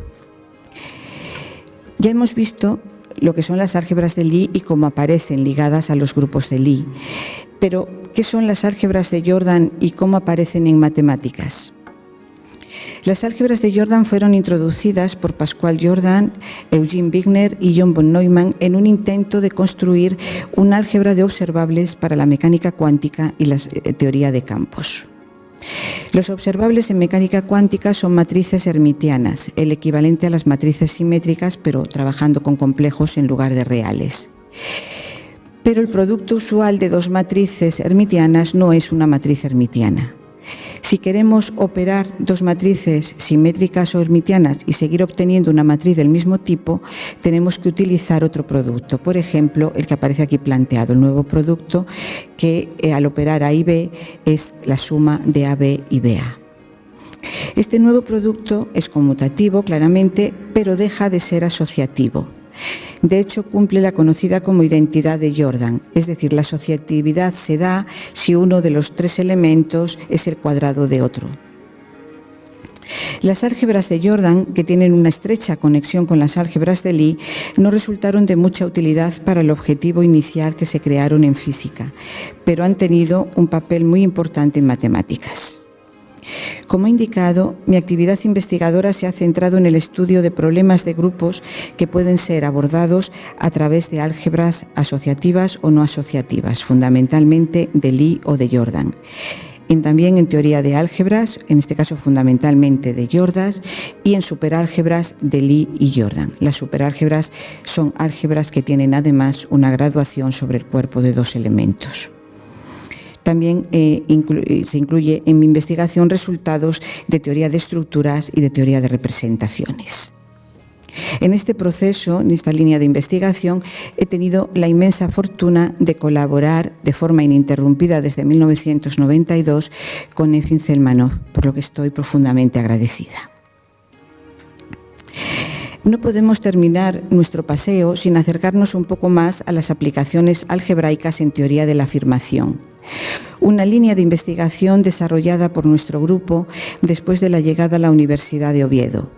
Ya hemos visto lo que son las álgebras de Lie y cómo aparecen ligadas a los grupos de Lie. Pero, ¿qué son las álgebras de Jordan y cómo aparecen en matemáticas? Las álgebras de Jordan fueron introducidas por Pascual Jordan, Eugene Wigner y John von Neumann en un intento de construir una álgebra de observables para la mecánica cuántica y la teoría de campos. Los observables en mecánica cuántica son matrices hermitianas, el equivalente a las matrices simétricas, pero trabajando con complejos en lugar de reales. Pero el producto usual de dos matrices hermitianas no es una matriz hermitiana. Si queremos operar dos matrices simétricas o hermitianas y seguir obteniendo una matriz del mismo tipo, tenemos que utilizar otro producto. Por ejemplo, el que aparece aquí planteado, el nuevo producto que al operar A y B es la suma de AB y BA. Este nuevo producto es conmutativo, claramente, pero deja de ser asociativo. De hecho, cumple la conocida como identidad de Jordan, es decir, la asociatividad se da si uno de los tres elementos es el cuadrado de otro. Las álgebras de Jordan, que tienen una estrecha conexión con las álgebras de Lie, no resultaron de mucha utilidad para el objetivo inicial que se crearon en física, pero han tenido un papel muy importante en matemáticas. Como he indicado, mi actividad investigadora se ha centrado en el estudio de problemas de grupos que pueden ser abordados a través de álgebras asociativas o no asociativas, fundamentalmente de Lie o de Jordan. También en teoría de álgebras, en este caso fundamentalmente de Jordan, y en superálgebras de Lie y Jordan. Las superálgebras son álgebras que tienen además una graduación sobre el cuerpo de dos elementos. También se incluye en mi investigación resultados de teoría de estructuras y de teoría de representaciones. En este proceso, en esta línea de investigación, he tenido la inmensa fortuna de colaborar de forma ininterrumpida desde 1992 con Efim Zelmánov, por lo que estoy profundamente agradecida. No podemos terminar nuestro paseo sin acercarnos un poco más a las aplicaciones algebraicas en teoría de la afirmación. Una línea de investigación desarrollada por nuestro grupo después de la llegada a la Universidad de Oviedo,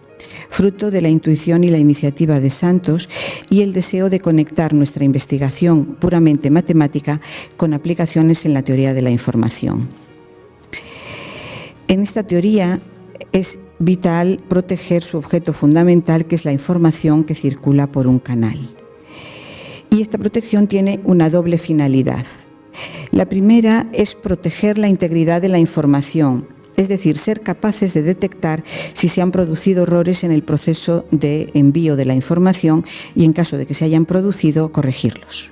fruto de la intuición y la iniciativa de Santos y el deseo de conectar nuestra investigación puramente matemática con aplicaciones en la teoría de la información. En esta teoría es vital proteger su objeto fundamental, que es la información que circula por un canal. Y esta protección tiene una doble finalidad. La primera es proteger la integridad de la información, es decir, ser capaces de detectar si se han producido errores en el proceso de envío de la información y, en caso de que se hayan producido, corregirlos.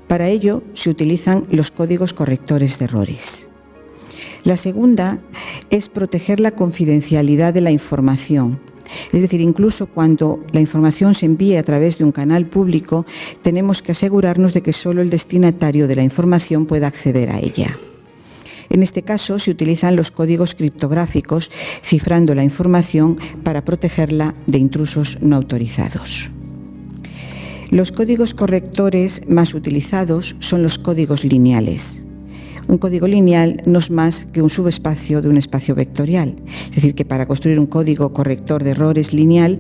Para ello se utilizan los códigos correctores de errores. La segunda es proteger la confidencialidad de la información. Es decir, incluso cuando la información se envíe a través de un canal público, tenemos que asegurarnos de que solo el destinatario de la información pueda acceder a ella. En este caso, se utilizan los códigos criptográficos, cifrando la información para protegerla de intrusos no autorizados. Los códigos correctores más utilizados son los códigos lineales. Un código lineal no es más que un subespacio de un espacio vectorial. Es decir, que para construir un código corrector de errores lineal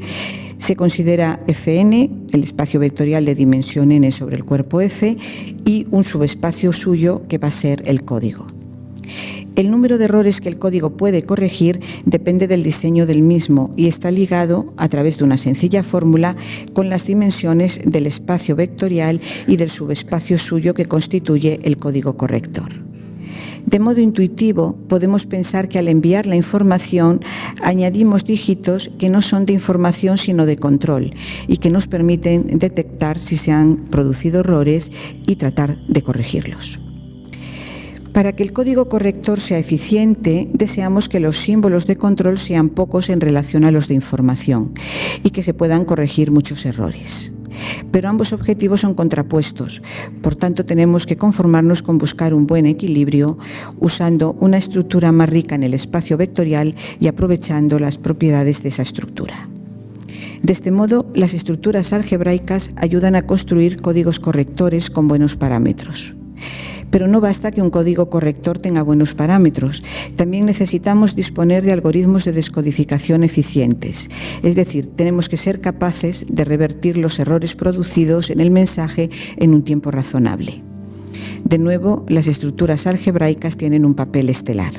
se considera Fn, el espacio vectorial de dimensión n sobre el cuerpo F, y un subespacio suyo que va a ser el código. El número de errores que el código puede corregir depende del diseño del mismo y está ligado, a través de una sencilla fórmula, con las dimensiones del espacio vectorial y del subespacio suyo que constituye el código corrector. De modo intuitivo, podemos pensar que al enviar la información añadimos dígitos que no son de información sino de control y que nos permiten detectar si se han producido errores y tratar de corregirlos. Para que el código corrector sea eficiente, deseamos que los símbolos de control sean pocos en relación a los de información y que se puedan corregir muchos errores. pero ambos objetivos son contrapuestos. Por tanto, tenemos que conformarnos con buscar un buen equilibrio usando una estructura más rica en el espacio vectorial y aprovechando las propiedades de esa estructura. De este modo, las estructuras algebraicas ayudan a construir códigos correctores con buenos parámetros. Pero no basta que un código corrector tenga buenos parámetros, también necesitamos disponer de algoritmos de descodificación eficientes. Es decir, tenemos que ser capaces de revertir los errores producidos en el mensaje en un tiempo razonable. De nuevo, las estructuras algebraicas tienen un papel estelar.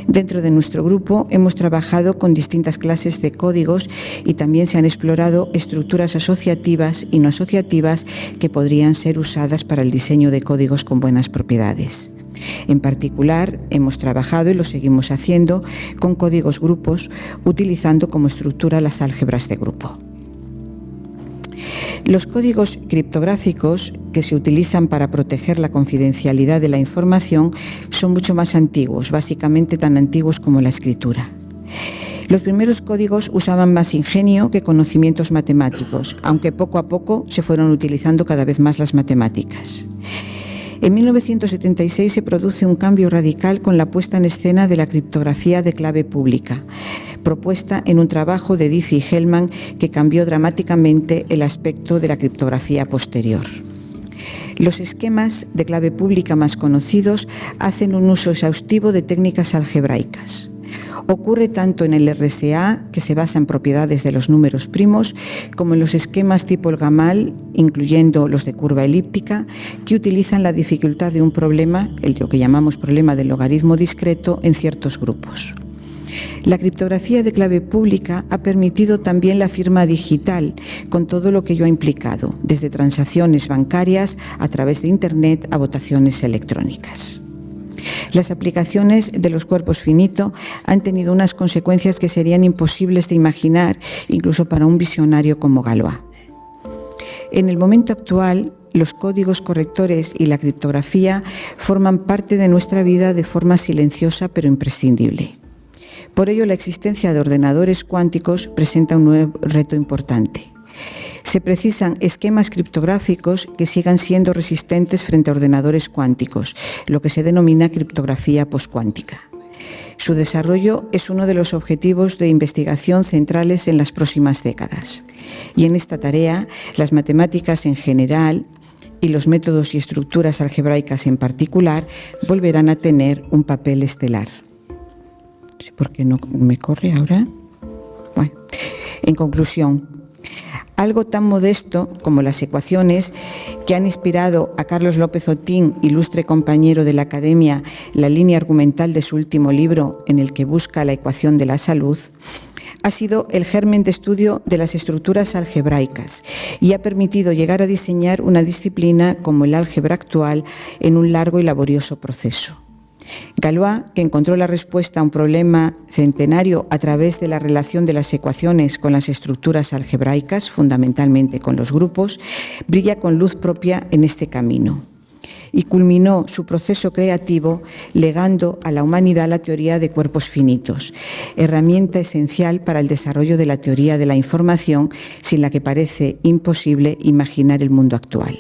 Dentro de nuestro grupo hemos trabajado con distintas clases de códigos y también se han explorado estructuras asociativas y no asociativas que podrían ser usadas para el diseño de códigos con buenas propiedades. En particular, hemos trabajado y lo seguimos haciendo con códigos grupos, utilizando como estructura las álgebras de grupo. Los códigos criptográficos que se utilizan para proteger la confidencialidad de la información son mucho más antiguos, básicamente tan antiguos como la escritura. Los primeros códigos usaban más ingenio que conocimientos matemáticos, aunque poco a poco se fueron utilizando cada vez más las matemáticas. En 1976 se produce un cambio radical con la puesta en escena de la criptografía de clave pública, propuesta en un trabajo de Diffie y Hellman que cambió dramáticamente el aspecto de la criptografía posterior. Los esquemas de clave pública más conocidos hacen un uso exhaustivo de técnicas algebraicas. Ocurre tanto en el RSA, que se basa en propiedades de los números primos, como en los esquemas tipo el Gamal, incluyendo los de curva elíptica, que utilizan la dificultad de un problema, lo que llamamos problema del logaritmo discreto, en ciertos grupos. La criptografía de clave pública ha permitido también la firma digital, con todo lo que ello ha implicado, desde transacciones bancarias a través de Internet a votaciones electrónicas. Las aplicaciones de los cuerpos finito han tenido unas consecuencias que serían imposibles de imaginar, incluso para un visionario como Galois. En el momento actual, los códigos correctores y la criptografía forman parte de nuestra vida de forma silenciosa pero imprescindible. Por ello, la existencia de ordenadores cuánticos presenta un nuevo reto importante. Se precisan esquemas criptográficos que sigan siendo resistentes frente a ordenadores cuánticos, lo que se denomina criptografía poscuántica. Su desarrollo es uno de los objetivos de investigación centrales en las próximas décadas. Y en esta tarea, las matemáticas en general y los métodos y estructuras algebraicas en particular volverán a tener un papel estelar. ¿Por qué no me corre ahora? Bueno, en conclusión, algo tan modesto como las ecuaciones que han inspirado a Carlos López Otín, ilustre compañero de la Academia, la línea argumental de su último libro en el que busca la ecuación de la salud, ha sido el germen de estudio de las estructuras algebraicas y ha permitido llegar a diseñar una disciplina como el álgebra actual en un largo y laborioso proceso. Galois, que encontró la respuesta a un problema centenario a través de la relación de las ecuaciones con las estructuras algebraicas, fundamentalmente con los grupos, brilla con luz propia en este camino y culminó su proceso creativo legando a la humanidad la teoría de cuerpos finitos, herramienta esencial para el desarrollo de la teoría de la información, sin la que parece imposible imaginar el mundo actual.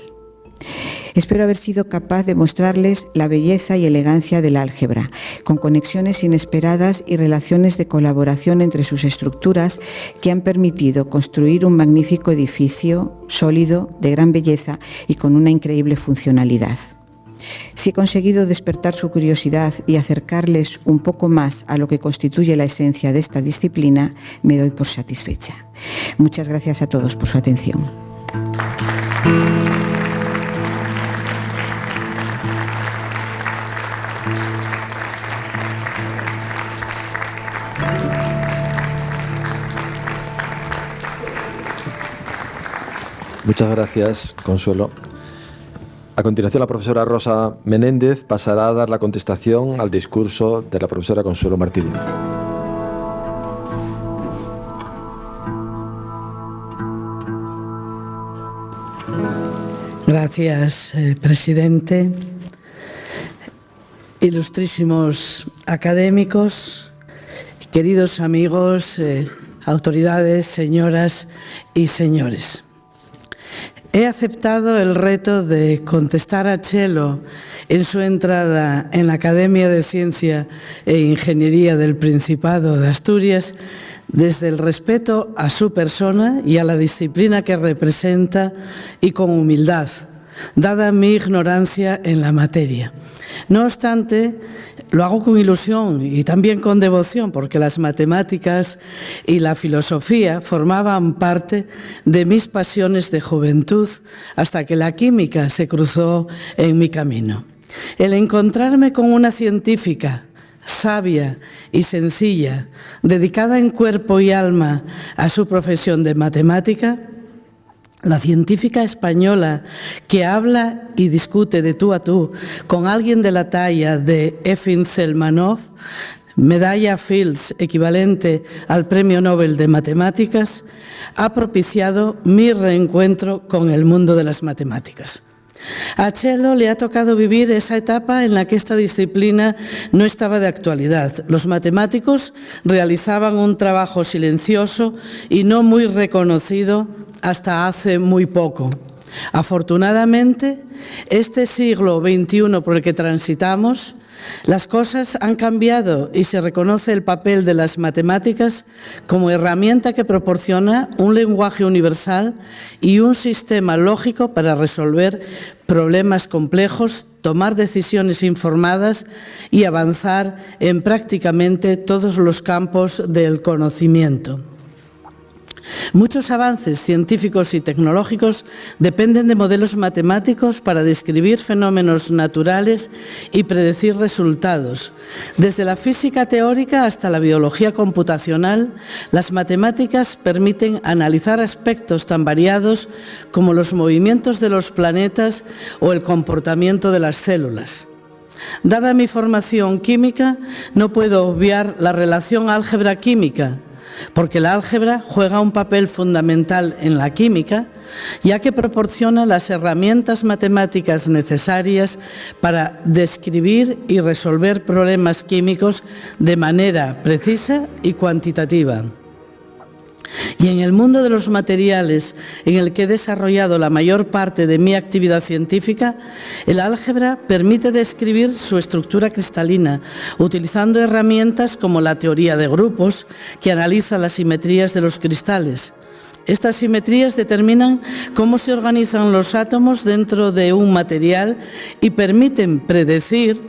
Espero haber sido capaz de mostrarles la belleza y elegancia del álgebra, con conexiones inesperadas y relaciones de colaboración entre sus estructuras que han permitido construir un magnífico edificio sólido, de gran belleza y con una increíble funcionalidad. Si he conseguido despertar su curiosidad y acercarles un poco más a lo que constituye la esencia de esta disciplina, me doy por satisfecha. Muchas gracias a todos por su atención. Muchas gracias, Consuelo. A continuación, la profesora Rosa Menéndez pasará a dar la contestación al discurso de la profesora Consuelo Martínez. Gracias, presidente. Ilustrísimos académicos, queridos amigos, autoridades, señoras y señores. He aceptado el reto de contestar a Chelo en su entrada en la Academia de Ciencia e Ingeniería del Principado de Asturias desde el respeto a su persona y a la disciplina que representa y con humildad, dada mi ignorancia en la materia. No obstante, lo hago con ilusión y también con devoción, porque las matemáticas y la filosofía formaban parte de mis pasiones de juventud hasta que la química se cruzó en mi camino. El encontrarme con una científica sabia y sencilla, dedicada en cuerpo y alma a su profesión de matemática, la científica española que habla y discute de tú a tú con alguien de la talla de Efim Zelmanov, medalla Fields equivalente al Premio Nobel de Matemáticas, ha propiciado mi reencuentro con el mundo de las matemáticas. A Chelo le ha tocado vivir esa etapa en la que esta disciplina no estaba de actualidad. Los matemáticos realizaban un trabajo silencioso y no muy reconocido hasta hace muy poco. Afortunadamente, este siglo XXI por el que transitamos, las cosas han cambiado y se reconoce el papel de las matemáticas como herramienta que proporciona un lenguaje universal y un sistema lógico para resolver problemas complejos, tomar decisiones informadas y avanzar en prácticamente todos los campos del conocimiento. Muchos avances científicos y tecnológicos dependen de modelos matemáticos para describir fenómenos naturales y predecir resultados. Desde la física teórica hasta la biología computacional, las matemáticas permiten analizar aspectos tan variados como los movimientos de los planetas o el comportamiento de las células. Dada mi formación química, no puedo obviar la relación álgebra-química, porque la álgebra juega un papel fundamental en la química, ya que proporciona las herramientas matemáticas necesarias para describir y resolver problemas químicos de manera precisa y cuantitativa. Y en el mundo de los materiales, en el que he desarrollado la mayor parte de mi actividad científica, el álgebra permite describir su estructura cristalina, utilizando herramientas como la teoría de grupos, que analiza las simetrías de los cristales. Estas simetrías determinan cómo se organizan los átomos dentro de un material y permiten predecir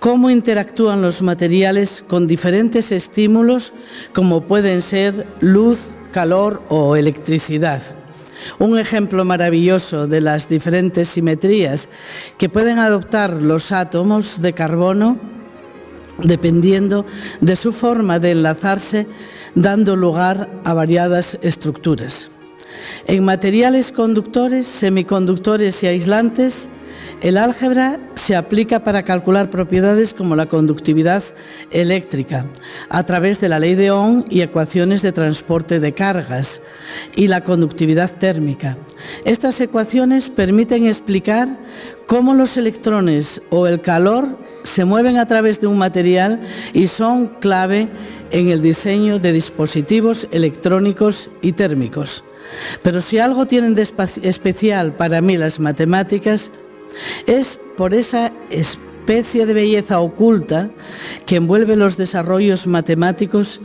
cómo interactúan los materiales con diferentes estímulos, como pueden ser luz, calor o electricidad. Un ejemplo maravilloso de las diferentes simetrías que pueden adoptar los átomos de carbono dependiendo de su forma de enlazarse, dando lugar a variadas estructuras. En materiales conductores, semiconductores y aislantes, el álgebra se aplica para calcular propiedades como la conductividad eléctrica a través de la ley de Ohm y ecuaciones de transporte de cargas, y la conductividad térmica. Estas ecuaciones permiten explicar cómo los electrones o el calor se mueven a través de un material y son clave en el diseño de dispositivos electrónicos y térmicos. Pero si algo tienen de especial para mí las matemáticas, es por esa especie de belleza oculta que envuelve los desarrollos matemáticos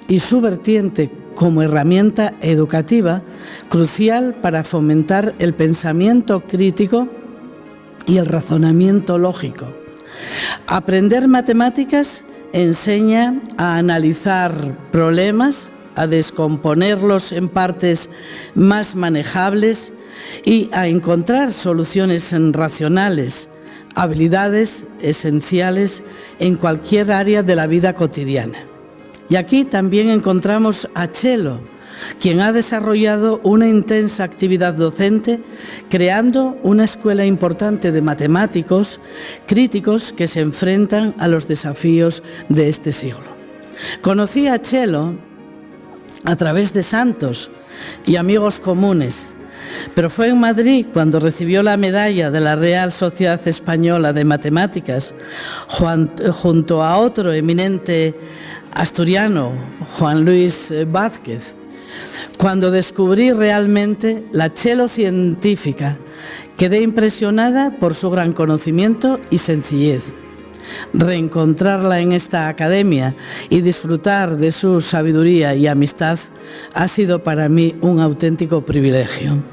y su vertiente como herramienta educativa crucial para fomentar el pensamiento crítico y el razonamiento lógico. Aprender matemáticas enseña a analizar problemas, a descomponerlos en partes más manejables y a encontrar soluciones racionales, habilidades esenciales en cualquier área de la vida cotidiana. Y aquí también encontramos a Chelo, quien ha desarrollado una intensa actividad docente, creando una escuela importante de matemáticos críticos que se enfrentan a los desafíos de este siglo. Conocí a Chelo a través de santos y amigos comunes, pero fue en Madrid cuando recibió la medalla de la Real Sociedad Española de Matemáticas, junto a otro eminente asturiano, Juan Luis Vázquez, Cuando descubrí realmente la Txelo científica, quedé impresionada por su gran conocimiento y sencillez. Reencontrarla en esta academia y disfrutar de su sabiduría y amistad ha sido para mí un auténtico privilegio.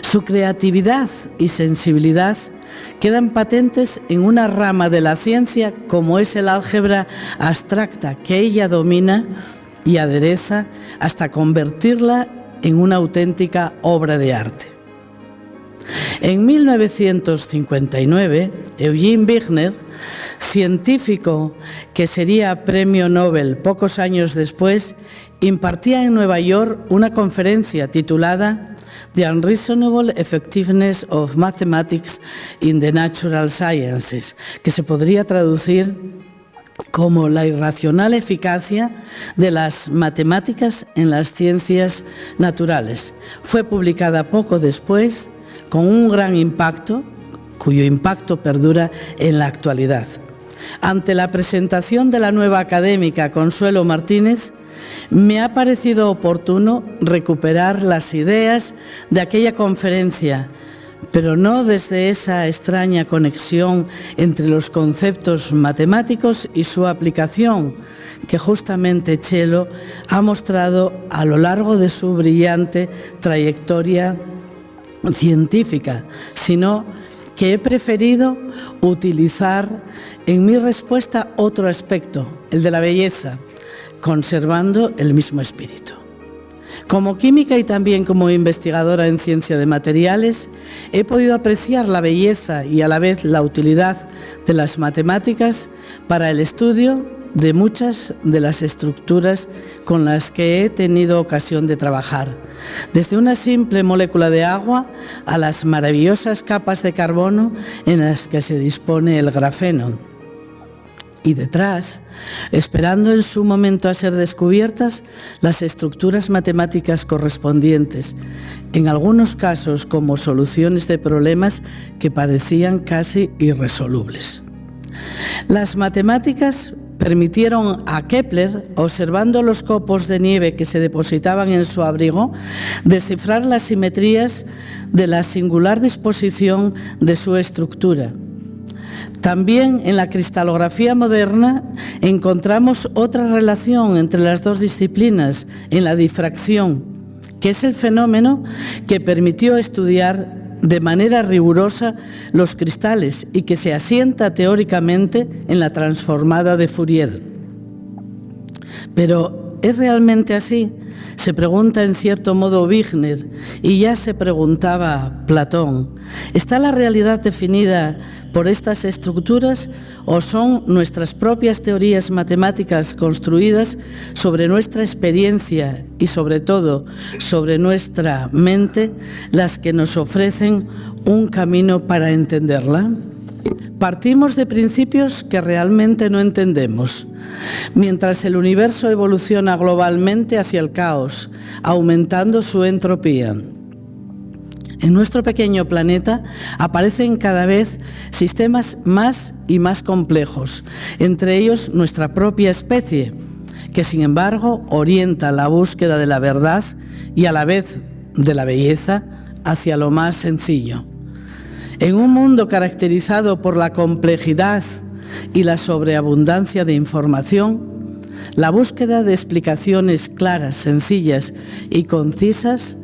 Su creatividad y sensibilidad quedan patentes en una rama de la ciencia como es el álgebra abstracta, que ella domina y adereza hasta convertirla en una auténtica obra de arte. En 1959, Eugene Wigner, científico que sería premio Nobel pocos años después, impartía en Nueva York una conferencia titulada The Unreasonable Effectiveness of Mathematics in the Natural Sciences, que se podría traducir como la irracional eficacia de las matemáticas en las ciencias naturales. Fue publicada poco después, con un gran impacto, cuyo impacto perdura en la actualidad. Ante la presentación de la nueva académica Consuelo Martínez, me ha parecido oportuno recuperar las ideas de aquella conferencia, pero no desde esa extraña conexión entre los conceptos matemáticos y su aplicación, que justamente Txelo ha mostrado a lo largo de su brillante trayectoria científica, sino que he preferido utilizar en mi respuesta otro aspecto, el de la belleza, conservando el mismo espíritu. Como química y también como investigadora en ciencia de materiales, he podido apreciar la belleza y a la vez la utilidad de las matemáticas para el estudio de muchas de las estructuras con las que he tenido ocasión de trabajar, desde una simple molécula de agua a las maravillosas capas de carbono en las que se dispone el grafeno. Y detrás, esperando en su momento a ser descubiertas, las estructuras matemáticas correspondientes, en algunos casos como soluciones de problemas que parecían casi irresolubles. Las matemáticas permitieron a Kepler, observando los copos de nieve que se depositaban en su abrigo, descifrar las simetrías de la singular disposición de su estructura. También en la cristalografía moderna encontramos otra relación entre las dos disciplinas, en la difracción, que es el fenómeno que permitió estudiar de manera rigurosa los cristales y que se asienta teóricamente en la transformada de Fourier. Pero ¿es realmente así? Se pregunta en cierto modo Wigner, y ya se preguntaba Platón. ¿Está la realidad definida por estas estructuras o son nuestras propias teorías matemáticas construidas sobre nuestra experiencia y sobre todo sobre nuestra mente las que nos ofrecen un camino para entenderla? Partimos de principios que realmente no entendemos. Mientras el universo evoluciona globalmente hacia el caos, aumentando su entropía. En nuestro pequeño planeta aparecen cada vez sistemas más y más complejos, entre ellos nuestra propia especie, que sin embargo orienta la búsqueda de la verdad y a la vez de la belleza hacia lo más sencillo. En un mundo caracterizado por la complejidad y la sobreabundancia de información, la búsqueda de explicaciones claras, sencillas y concisas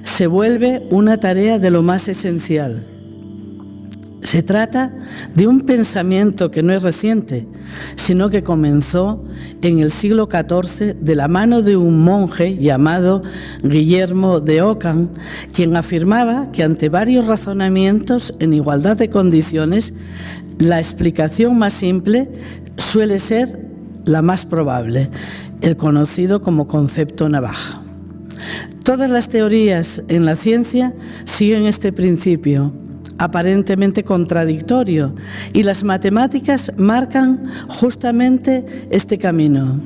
se vuelve una tarea de lo más esencial. Se trata de un pensamiento que no es reciente, sino que comenzó en el siglo XIV de la mano de un monje llamado Guillermo de Ockham, quien afirmaba que ante varios razonamientos en igualdad de condiciones, la explicación más simple suele ser la más probable, el conocido como concepto navaja. Todas las teorías en la ciencia siguen este principio, aparentemente contradictorio, y las matemáticas marcan justamente este camino.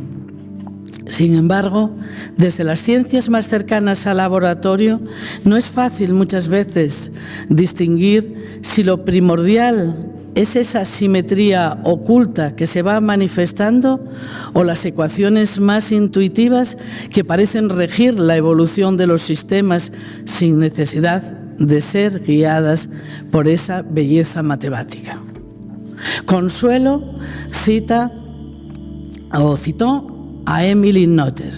Sin embargo, desde las ciencias más cercanas al laboratorio, no es fácil muchas veces distinguir si lo primordial ¿Es esa simetría oculta que se va manifestando o las ecuaciones más intuitivas que parecen regir la evolución de los sistemas sin necesidad de ser guiadas por esa belleza matemática? Consuelo citó a Emily Noether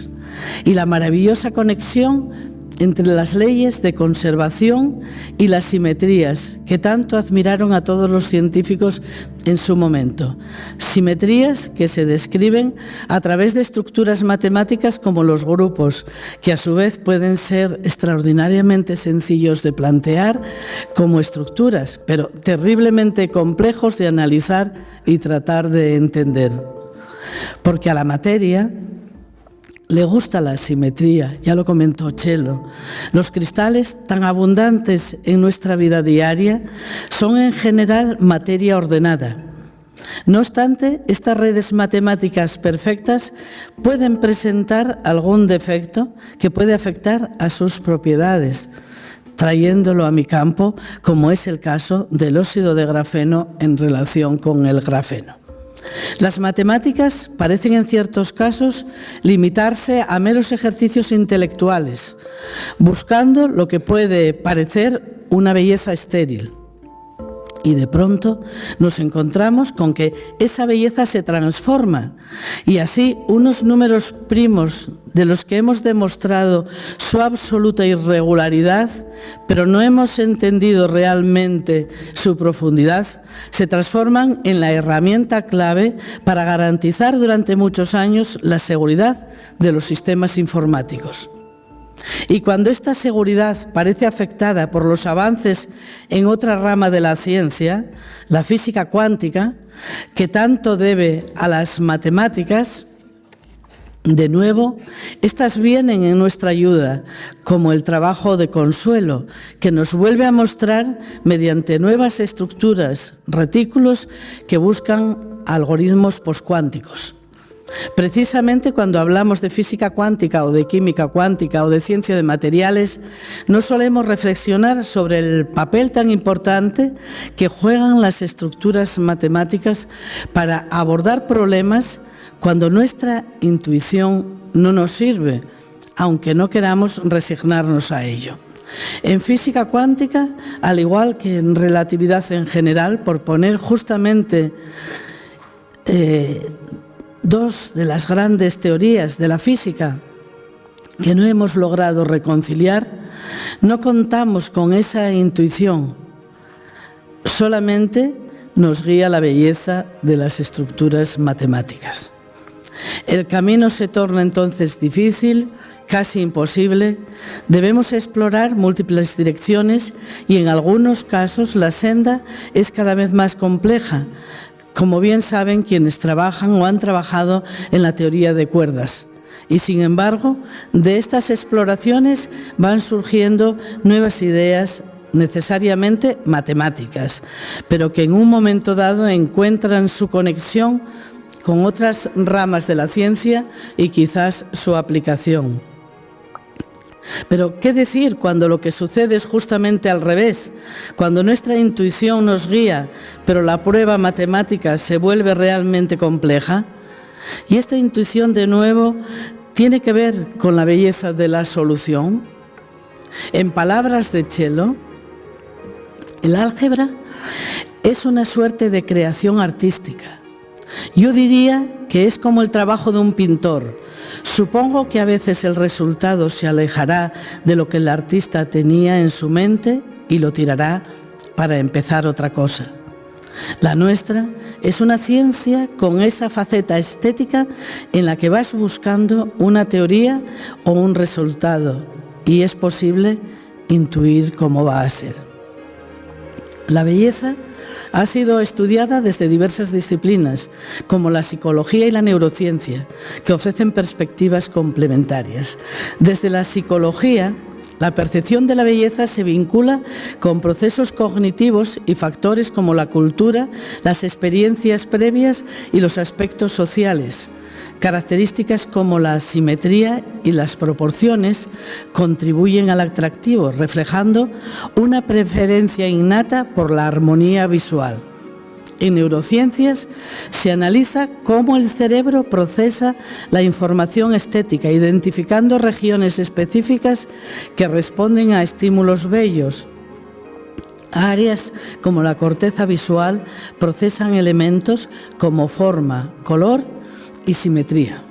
y la maravillosa conexión entre las leyes de conservación y las simetrías que tanto admiraron a todos los científicos en su momento. Simetrías que se describen a través de estructuras matemáticas como los grupos, que a su vez pueden ser extraordinariamente sencillos de plantear como estructuras, pero terriblemente complejos de analizar y tratar de entender. Porque a la materia le gusta la simetría, ya lo comentó Txelo. Los cristales tan abundantes en nuestra vida diaria son en general materia ordenada. No obstante, estas redes matemáticas perfectas pueden presentar algún defecto que puede afectar a sus propiedades, trayéndolo a mi campo, como es el caso del óxido de grafeno en relación con el grafeno. Las matemáticas parecen en ciertos casos limitarse a meros ejercicios intelectuales, buscando lo que puede parecer una belleza estéril. Y de pronto nos encontramos con que esa belleza se transforma y así unos números primos de los que hemos demostrado su absoluta irregularidad, pero no hemos entendido realmente su profundidad, se transforman en la herramienta clave para garantizar durante muchos años la seguridad de los sistemas informáticos. Y cuando esta seguridad parece afectada por los avances en otra rama de la ciencia, la física cuántica, que tanto debe a las matemáticas, de nuevo, estas vienen en nuestra ayuda, como el trabajo de Consuelo, que nos vuelve a mostrar, mediante nuevas estructuras, retículos que buscan algoritmos poscuánticos. Precisamente cuando hablamos de física cuántica o de química cuántica o de ciencia de materiales, no solemos reflexionar sobre el papel tan importante que juegan las estructuras matemáticas para abordar problemas cuando nuestra intuición no nos sirve, aunque no queramos resignarnos a ello. En física cuántica, al igual que en relatividad en general, por poner justamente dos de las grandes teorías de la física que no hemos logrado reconciliar, no contamos con esa intuición, solamente nos guía la belleza de las estructuras matemáticas. El camino se torna entonces difícil, casi imposible. Debemos explorar múltiples direcciones y en algunos casos la senda es cada vez más compleja, como bien saben quienes trabajan o han trabajado en la teoría de cuerdas. Y sin embargo, de estas exploraciones van surgiendo nuevas ideas necesariamente matemáticas, pero que en un momento dado encuentran su conexión con otras ramas de la ciencia y quizás su aplicación. Pero, ¿qué decir cuando lo que sucede es justamente al revés? Cuando nuestra intuición nos guía, pero la prueba matemática se vuelve realmente compleja. Y esta intuición, de nuevo, tiene que ver con la belleza de la solución. En palabras de Txelo, el álgebra es una suerte de creación artística. Yo diría que es como el trabajo de un pintor. Supongo que a veces el resultado se alejará de lo que el artista tenía en su mente y lo tirará para empezar otra cosa. La nuestra es una ciencia con esa faceta estética en la que vas buscando una teoría o un resultado y es posible intuir cómo va a ser. La belleza ha sido estudiada desde diversas disciplinas, como la psicología y la neurociencia, que ofrecen perspectivas complementarias. Desde la psicología, la percepción de la belleza se vincula con procesos cognitivos y factores como la cultura, las experiencias previas y los aspectos sociales. Características como la simetría y las proporciones contribuyen al atractivo, reflejando una preferencia innata por la armonía visual. En neurociencias se analiza cómo el cerebro procesa la información estética, identificando regiones específicas que responden a estímulos bellos. Áreas como la corteza visual procesan elementos como forma, color y simetría.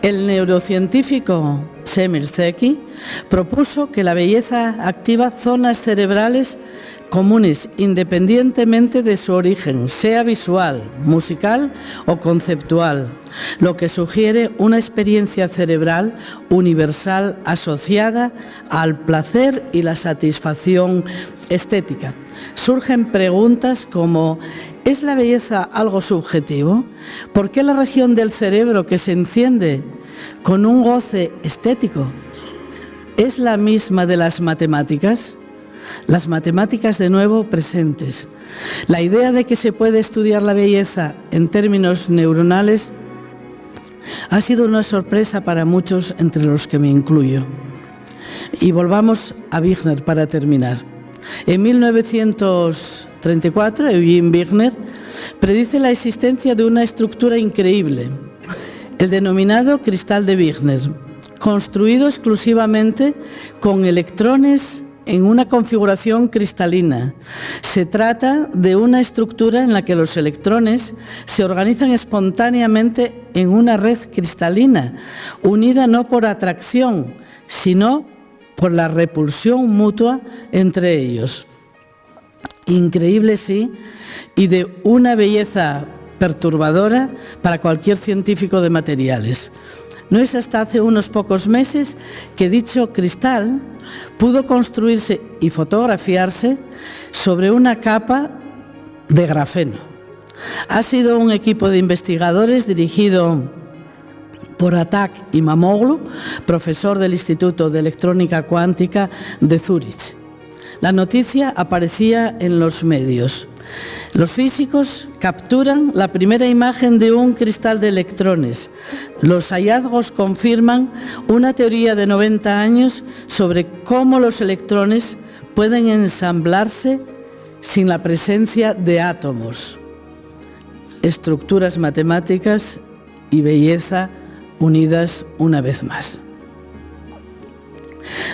El neurocientífico Semir-Zeki propuso que la belleza activa zonas cerebrales comunes independientemente de su origen, sea visual, musical o conceptual, lo que sugiere una experiencia cerebral universal asociada al placer y la satisfacción estética. Surgen preguntas como: ¿es la belleza algo subjetivo? ¿Por qué la región del cerebro que se enciende con un goce estético es la misma de las matemáticas? Las matemáticas de nuevo presentes. La idea de que se puede estudiar la belleza en términos neuronales ha sido una sorpresa para muchos, entre los que me incluyo. Y volvamos a Wigner para terminar. En 1934, Eugene Wigner predice la existencia de una estructura increíble, el denominado cristal de Wigner, construido exclusivamente con electrones en una configuración cristalina. Se trata de una estructura en la que los electrones se organizan espontáneamente en una red cristalina, unida no por atracción, sino por la repulsión mutua entre ellos. Increíble, sí, y de una belleza perturbadora para cualquier científico de materiales. No es hasta hace unos pocos meses que dicho cristal pudo construirse y fotografiarse sobre una capa de grafeno. Ha sido un equipo de investigadores dirigido por Atak Imamoglu, profesor del Instituto de Electrónica Cuántica de Zúrich. La noticia aparecía en los medios. Los físicos capturan la primera imagen de un cristal de electrones. Los hallazgos confirman una teoría de 90 años sobre cómo los electrones pueden ensamblarse sin la presencia de átomos. Estructuras matemáticas y belleza unidas una vez más.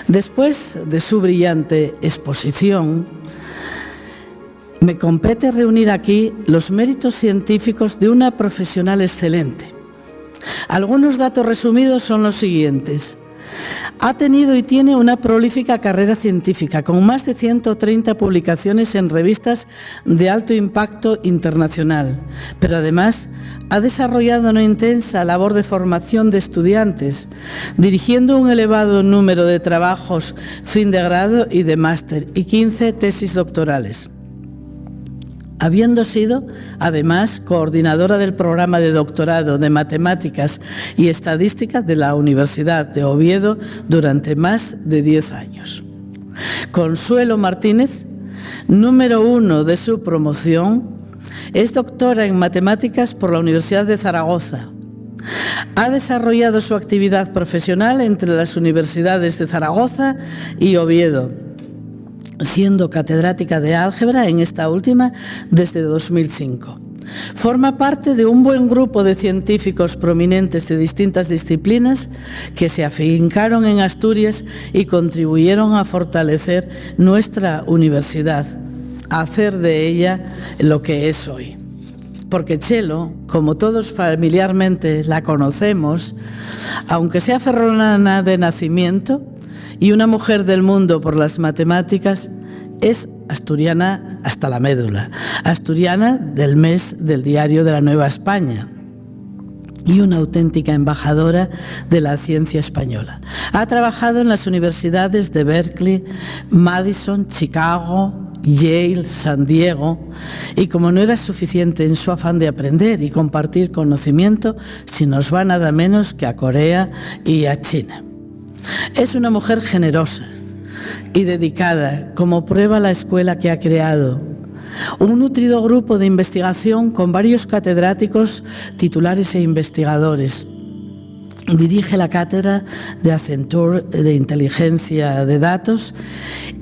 Después de su brillante exposición, me compete reunir aquí los méritos científicos de una profesional excelente. Algunos datos resumidos son los siguientes. Ha tenido y tiene una prolífica carrera científica, con más de 130 publicaciones en revistas de alto impacto internacional, pero además ha desarrollado una intensa labor de formación de estudiantes, dirigiendo un elevado número de trabajos fin de grado y de máster y 15 tesis doctorales. Habiendo sido, además, coordinadora del programa de doctorado de Matemáticas y Estadística de la Universidad de Oviedo durante más de 10 años. Consuelo Martínez, número 1 de su promoción, es doctora en Matemáticas por la Universidad de Zaragoza. Ha desarrollado su actividad profesional entre las universidades de Zaragoza y Oviedo, siendo catedrática de álgebra en esta última desde 2005. Forma parte de un buen grupo de científicos prominentes de distintas disciplinas que se afincaron en Asturias y contribuyeron a fortalecer nuestra universidad, a hacer de ella lo que es hoy. Porque Chelo, como todos familiarmente la conocemos, aunque sea ferrolana de nacimiento y una mujer del mundo por las matemáticas, es asturiana hasta la médula, asturiana del mes del Diario de la Nueva España y una auténtica embajadora de la ciencia española. Ha trabajado en las universidades de Berkeley, Madison, Chicago, Yale, San Diego, y como no era suficiente en su afán de aprender y compartir conocimiento, si nos va nada menos que a Corea y a China. Es una mujer generosa y dedicada, como prueba la escuela que ha creado. Un nutrido grupo de investigación con varios catedráticos, titulares e investigadores. Dirige la cátedra de Accenture de Inteligencia de Datos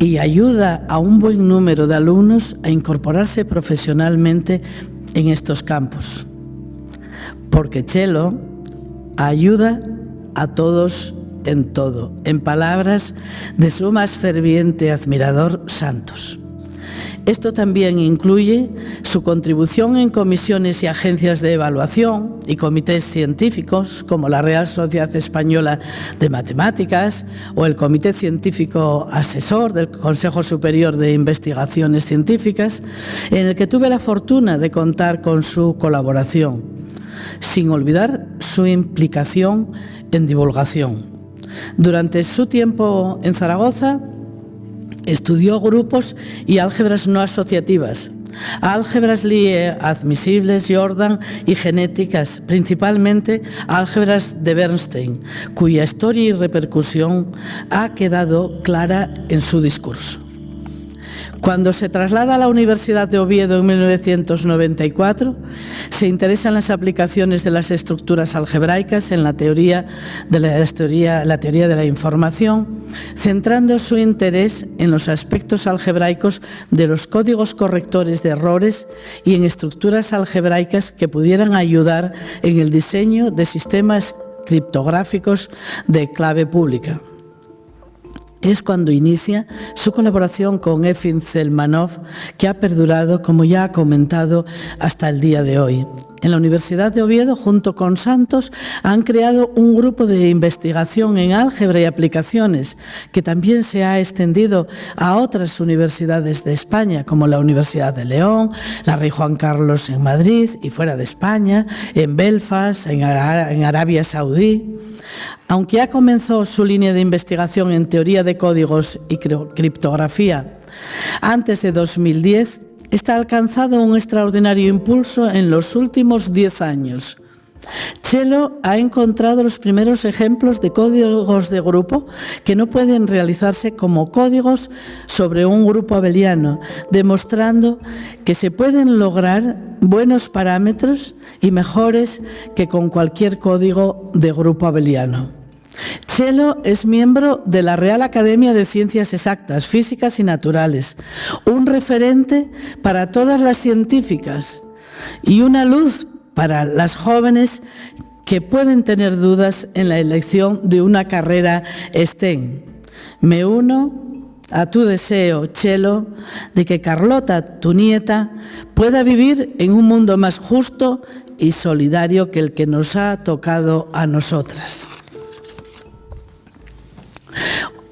y ayuda a un buen número de alumnos a incorporarse profesionalmente en estos campos. Porque Txelo ayuda a todos en todo, en palabras de su más ferviente admirador, Santos. Esto también incluye su contribución en comisiones y agencias de evaluación y comités científicos como la Real Sociedad Española de Matemáticas o el Comité Científico Asesor del Consejo Superior de Investigaciones Científicas, en el que tuve la fortuna de contar con su colaboración, sin olvidar su implicación en divulgación. Durante su tiempo en Zaragoza, estudió grupos y álgebras no asociativas, álgebras Lie admisibles, Jordan y genéticas, principalmente álgebras de Bernstein, cuya historia y repercusión ha quedado clara en su discurso. Cuando se traslada a la Universidad de Oviedo en 1994, se interesa en las aplicaciones de las estructuras algebraicas en la teoría de la información, centrando su interés en los aspectos algebraicos de los códigos correctores de errores y en estructuras algebraicas que pudieran ayudar en el diseño de sistemas criptográficos de clave pública. Es cuando inicia su colaboración con Efim Zelmanov, que ha perdurado, como ya ha comentado, hasta el día de hoy. En la Universidad de Oviedo, junto con Santos, han creado un grupo de investigación en álgebra y aplicaciones que también se ha extendido a otras universidades de España, como la Universidad de León, la Rey Juan Carlos en Madrid y fuera de España, en Belfast, en Arabia Saudí. Aunque ya comenzó su línea de investigación en teoría de códigos y criptografía antes de 2010, está alcanzado un extraordinario impulso en los últimos 10 años. Txelo ha encontrado los primeros ejemplos de códigos de grupo que no pueden realizarse como códigos sobre un grupo abeliano, demostrando que se pueden lograr buenos parámetros y mejores que con cualquier código de grupo abeliano. Txelo es miembro de la Real Academia de Ciencias Exactas, Físicas y Naturales, un referente para todas las científicas y una luz para las jóvenes que pueden tener dudas en la elección de una carrera STEM. Me uno a tu deseo, Txelo, de que Carlota, tu nieta, pueda vivir en un mundo más justo y solidario que el que nos ha tocado a nosotras.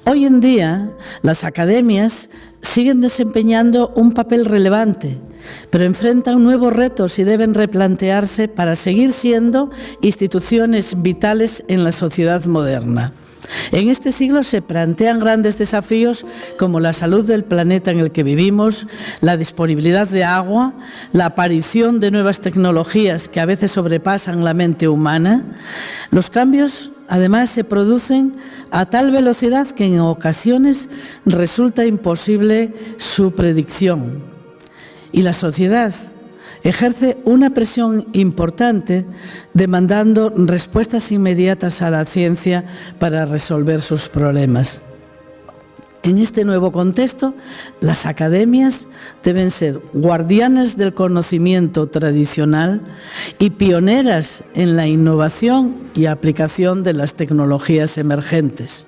Hoy en día, las academias siguen desempeñando un papel relevante, pero enfrentan nuevos retos y deben replantearse para seguir siendo instituciones vitales en la sociedad moderna. En este siglo se plantean grandes desafíos como la salud del planeta en el que vivimos, la disponibilidad de agua, la aparición de nuevas tecnologías que a veces sobrepasan la mente humana. Los cambios, además, se producen a tal velocidad que en ocasiones resulta imposible su predicción. Y la sociedad ejerce una presión importante demandando respuestas inmediatas a la ciencia para resolver sus problemas. En este nuevo contexto, las academias deben ser guardianas del conocimiento tradicional y pioneras en la innovación y aplicación de las tecnologías emergentes.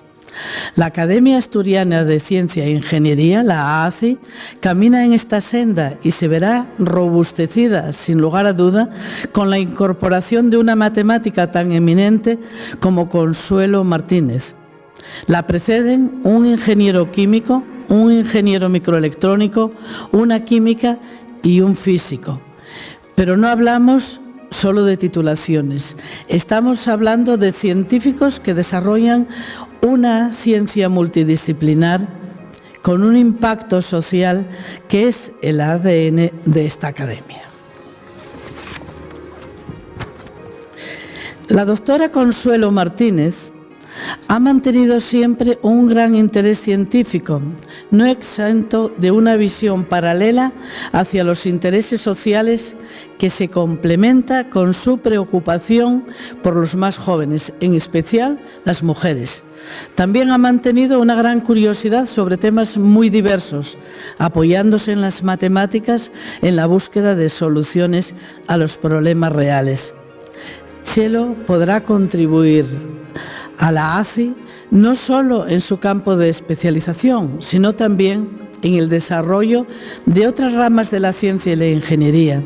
La Academia Asturiana de Ciencia e Ingeniería, la AACI, camina en esta senda y se verá robustecida, sin lugar a duda, con la incorporación de una matemática tan eminente como Consuelo Martínez. La preceden un ingeniero químico, un ingeniero microelectrónico, una química y un físico. Pero no hablamos solo de titulaciones. Estamos hablando de científicos que desarrollan una ciencia multidisciplinar con un impacto social que es el ADN de esta academia. La doctora Consuelo Martínez Ha mantenido siempre un gran interés científico, no exento de una visión paralela hacia los intereses sociales que se complementa con su preocupación por los más jóvenes, en especial las mujeres. También ha mantenido una gran curiosidad sobre temas muy diversos, apoyándose en las matemáticas en la búsqueda de soluciones a los problemas reales. Txelo podrá contribuir a la ACI no solo en su campo de especialización, sino también en el desarrollo de otras ramas de la ciencia y la ingeniería,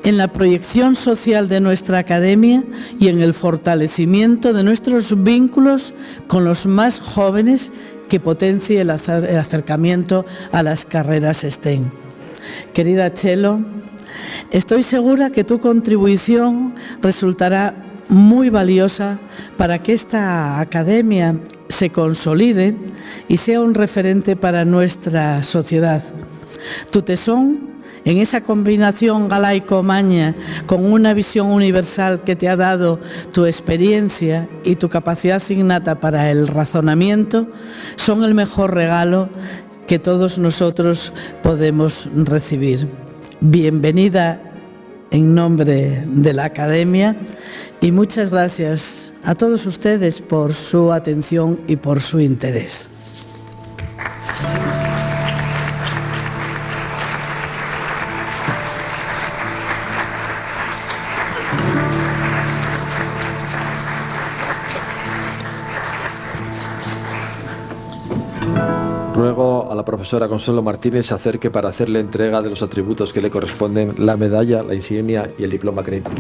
en la proyección social de nuestra academia y en el fortalecimiento de nuestros vínculos con los más jóvenes que potencie el acercamiento a las carreras STEM. Querida Txelo, estoy segura que tu contribución resultará muy valiosa para que esta academia se consolide y sea un referente para nuestra sociedad. Tu tesón, en esa combinación galaico-maña con una visión universal que te ha dado tu experiencia y tu capacidad innata para el razonamiento, son el mejor regalo que todos nosotros podemos recibir. Bienvenida en nombre de la Academia y muchas gracias a todos ustedes por su atención y por su interés. Ruego a la profesora Consuelo Martínez se acerque para hacerle entrega de los atributos que le corresponden, la medalla, la insignia y el diploma acreditado.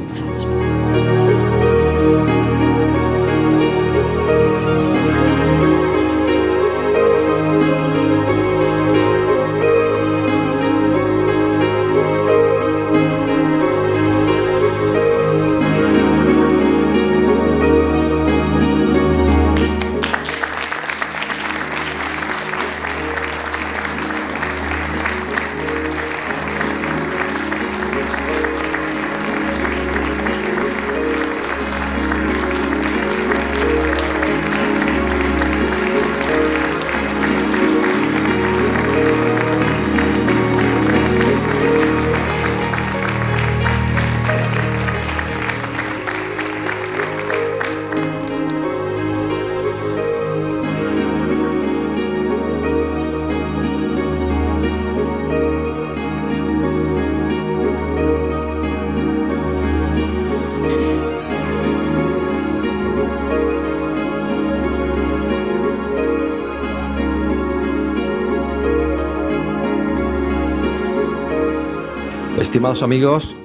Estimados amigos,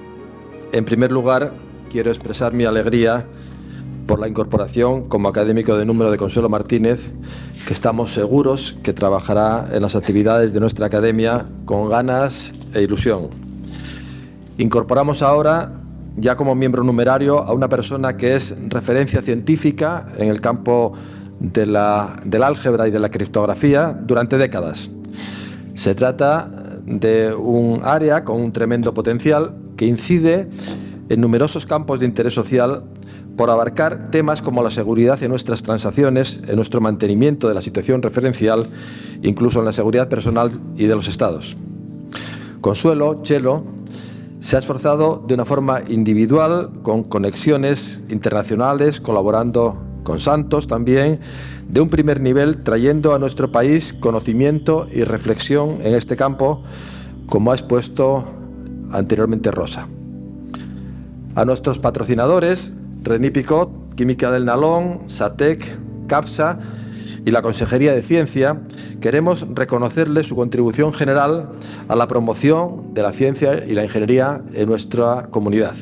en primer lugar quiero expresar mi alegría por la incorporación como académico de número de Consuelo Martínez, que estamos seguros que trabajará en las actividades de nuestra academia con ganas e ilusión. Incorporamos ahora, ya como miembro numerario, a una persona que es referencia científica en el campo del álgebra y de la criptografía durante décadas. Se trata de un área con un tremendo potencial que incide en numerosos campos de interés social por abarcar temas como la seguridad en nuestras transacciones, en nuestro mantenimiento de la situación referencial, incluso en la seguridad personal y de los estados. Consuelo, Txelo, se ha esforzado de una forma individual, con conexiones internacionales, colaborando con Santos también, de un primer nivel, trayendo a nuestro país conocimiento y reflexión en este campo, como ha expuesto anteriormente Rosa. A nuestros patrocinadores, René Picot, Química del Nalón, SATEC, CAPSA y la Consejería de Ciencia, queremos reconocerles su contribución general a la promoción de la ciencia y la ingeniería en nuestra comunidad.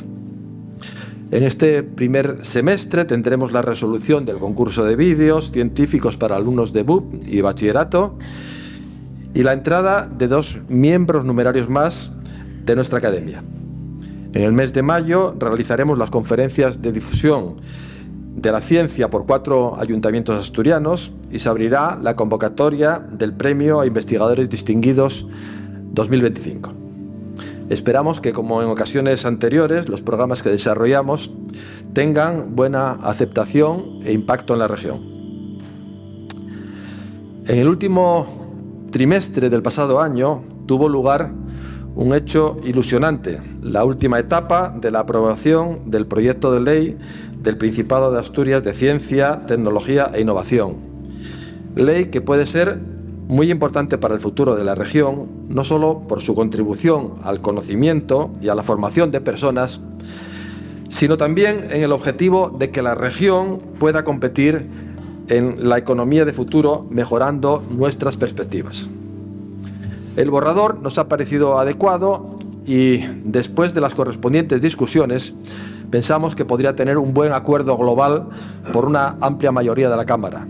En este primer semestre tendremos la resolución del concurso de vídeos científicos para alumnos de BUP y bachillerato y la entrada de 2 miembros numerarios más de nuestra academia. En el mes de mayo realizaremos las conferencias de difusión de la ciencia por 4 ayuntamientos asturianos y se abrirá la convocatoria del Premio a Investigadores Distinguidos 2025. Esperamos que, como en ocasiones anteriores, los programas que desarrollamos tengan buena aceptación e impacto en la región. En el último trimestre del pasado año tuvo lugar un hecho ilusionante, la última etapa de la aprobación del proyecto de ley del Principado de Asturias de Ciencia, Tecnología e Innovación. Ley que puede ser muy importante para el futuro de la región, no solo por su contribución al conocimiento y a la formación de personas, sino también en el objetivo de que la región pueda competir en la economía de futuro, mejorando nuestras perspectivas. El borrador nos ha parecido adecuado y, después de las correspondientes discusiones, pensamos que podría tener un buen acuerdo global por una amplia mayoría de la Cámara.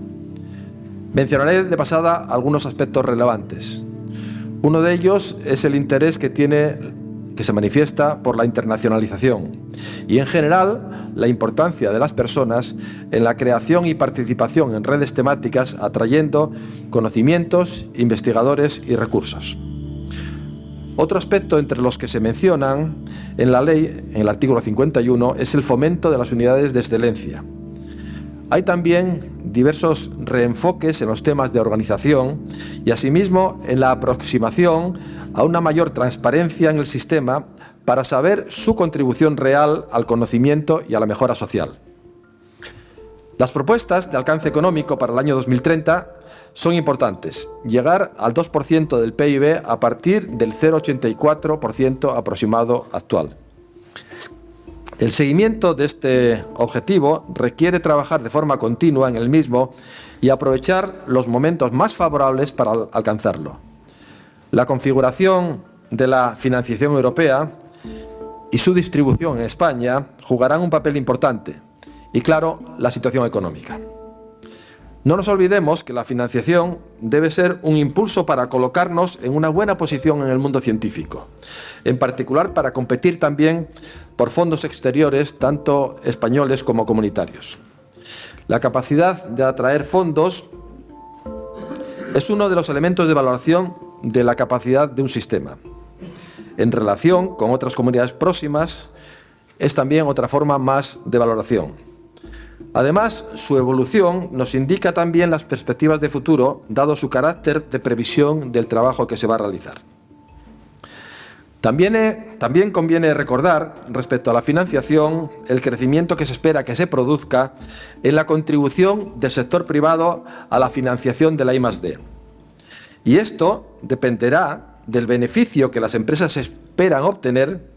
Mencionaré de pasada algunos aspectos relevantes. Uno de ellos es el interés que se manifiesta por la internacionalización y, en general, la importancia de las personas en la creación y participación en redes temáticas, atrayendo conocimientos, investigadores y recursos. Otro aspecto entre los que se mencionan en la ley, en el artículo 51, es el fomento de las unidades de excelencia. Hay también diversos reenfoques en los temas de organización y, asimismo, en la aproximación a una mayor transparencia en el sistema para saber su contribución real al conocimiento y a la mejora social. Las propuestas de alcance económico para el año 2030 son importantes. Llegar al 2% del PIB a partir del 0,84% aproximado actual. El seguimiento de este objetivo requiere trabajar de forma continua en el mismo y aprovechar los momentos más favorables para alcanzarlo. La configuración de la financiación europea y su distribución en España jugarán un papel importante y, claro, la situación económica. No nos olvidemos que la financiación debe ser un impulso para colocarnos en una buena posición en el mundo científico, en particular para competir también por fondos exteriores, tanto españoles como comunitarios. La capacidad de atraer fondos es uno de los elementos de valoración de la capacidad de un sistema. En relación con otras comunidades próximas, es también otra forma más de valoración. Además, su evolución nos indica también las perspectivas de futuro, dado su carácter de previsión del trabajo que se va a realizar. También conviene recordar, respecto a la financiación, el crecimiento que se espera que se produzca en la contribución del sector privado a la financiación de la I+D. Y esto dependerá del beneficio que las empresas esperan obtener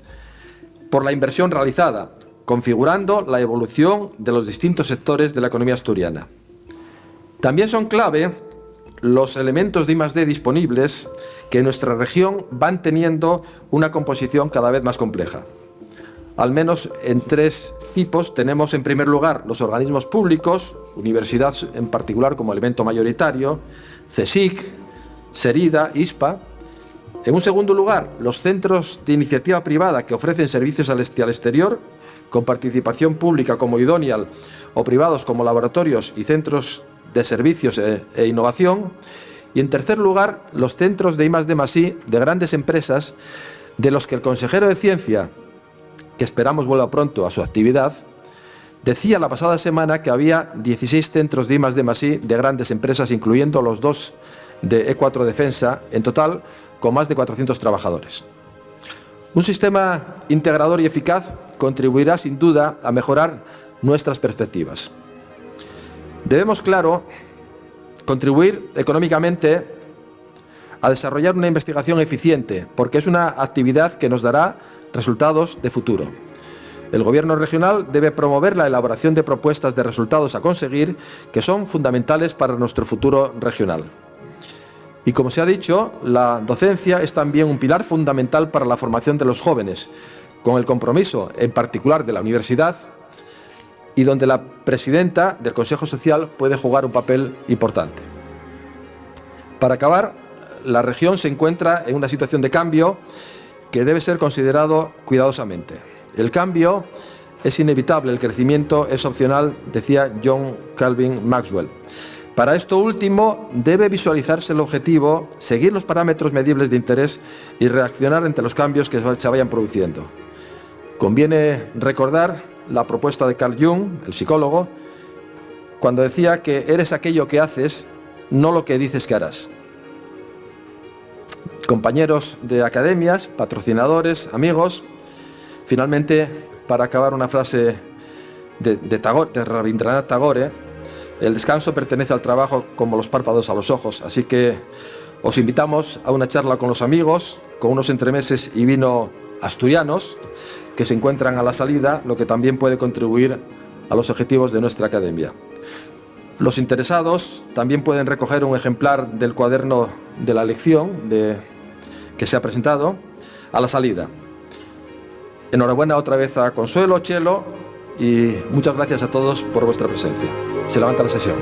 por la inversión realizada, configurando la evolución de los distintos sectores de la economía asturiana. También son clave los elementos de I+D disponibles que en nuestra región van teniendo una composición cada vez más compleja. Al menos en tres tipos tenemos, en primer lugar, los organismos públicos, universidad en particular como elemento mayoritario, CSIC, SERIDA, ISPA. En un segundo lugar, los centros de iniciativa privada que ofrecen servicios al exterior, con participación pública como Idonial o privados como laboratorios y centros de servicios e innovación. Y en tercer lugar, los centros de I+D+I de grandes empresas, de los que el consejero de Ciencia, que esperamos vuelva pronto a su actividad, decía la pasada semana que había 16 centros de I+D+I de grandes empresas, incluyendo los 2 de E4 Defensa, en total con más de 400 trabajadores. Un sistema integrador y eficaz contribuirá sin duda a mejorar nuestras perspectivas. Debemos, claro, contribuir económicamente a desarrollar una investigación eficiente, porque es una actividad que nos dará resultados de futuro. El Gobierno regional debe promover la elaboración de propuestas de resultados a conseguir que son fundamentales para nuestro futuro regional. Y como se ha dicho, la docencia es también un pilar fundamental para la formación de los jóvenes, con el compromiso, en particular, de la universidad, y donde la presidenta del Consejo Social puede jugar un papel importante. Para acabar, la región se encuentra en una situación de cambio que debe ser considerado cuidadosamente. El cambio es inevitable, el crecimiento es opcional, decía John Calvin Maxwell. Para esto último, debe visualizarse el objetivo, seguir los parámetros medibles de interés y reaccionar ante los cambios que se vayan produciendo. Conviene recordar la propuesta de Carl Jung, el psicólogo, cuando decía que eres aquello que haces no lo que dices que harás. Compañeros de academias, patrocinadores, amigos, finalmente, para acabar, una frase de Rabindranath Tagore: el descanso pertenece al trabajo como los párpados a los ojos. Así que os invitamos a una charla con los amigos, con unos entremeses y vino asturianos que se encuentran a la salida, lo que también puede contribuir a los objetivos de nuestra academia. Los interesados también pueden recoger un ejemplar del cuaderno de la lección que se ha presentado a la salida. Enhorabuena otra vez a Consuelo, Chelo, y muchas gracias a todos por vuestra presencia. Se levanta la sesión.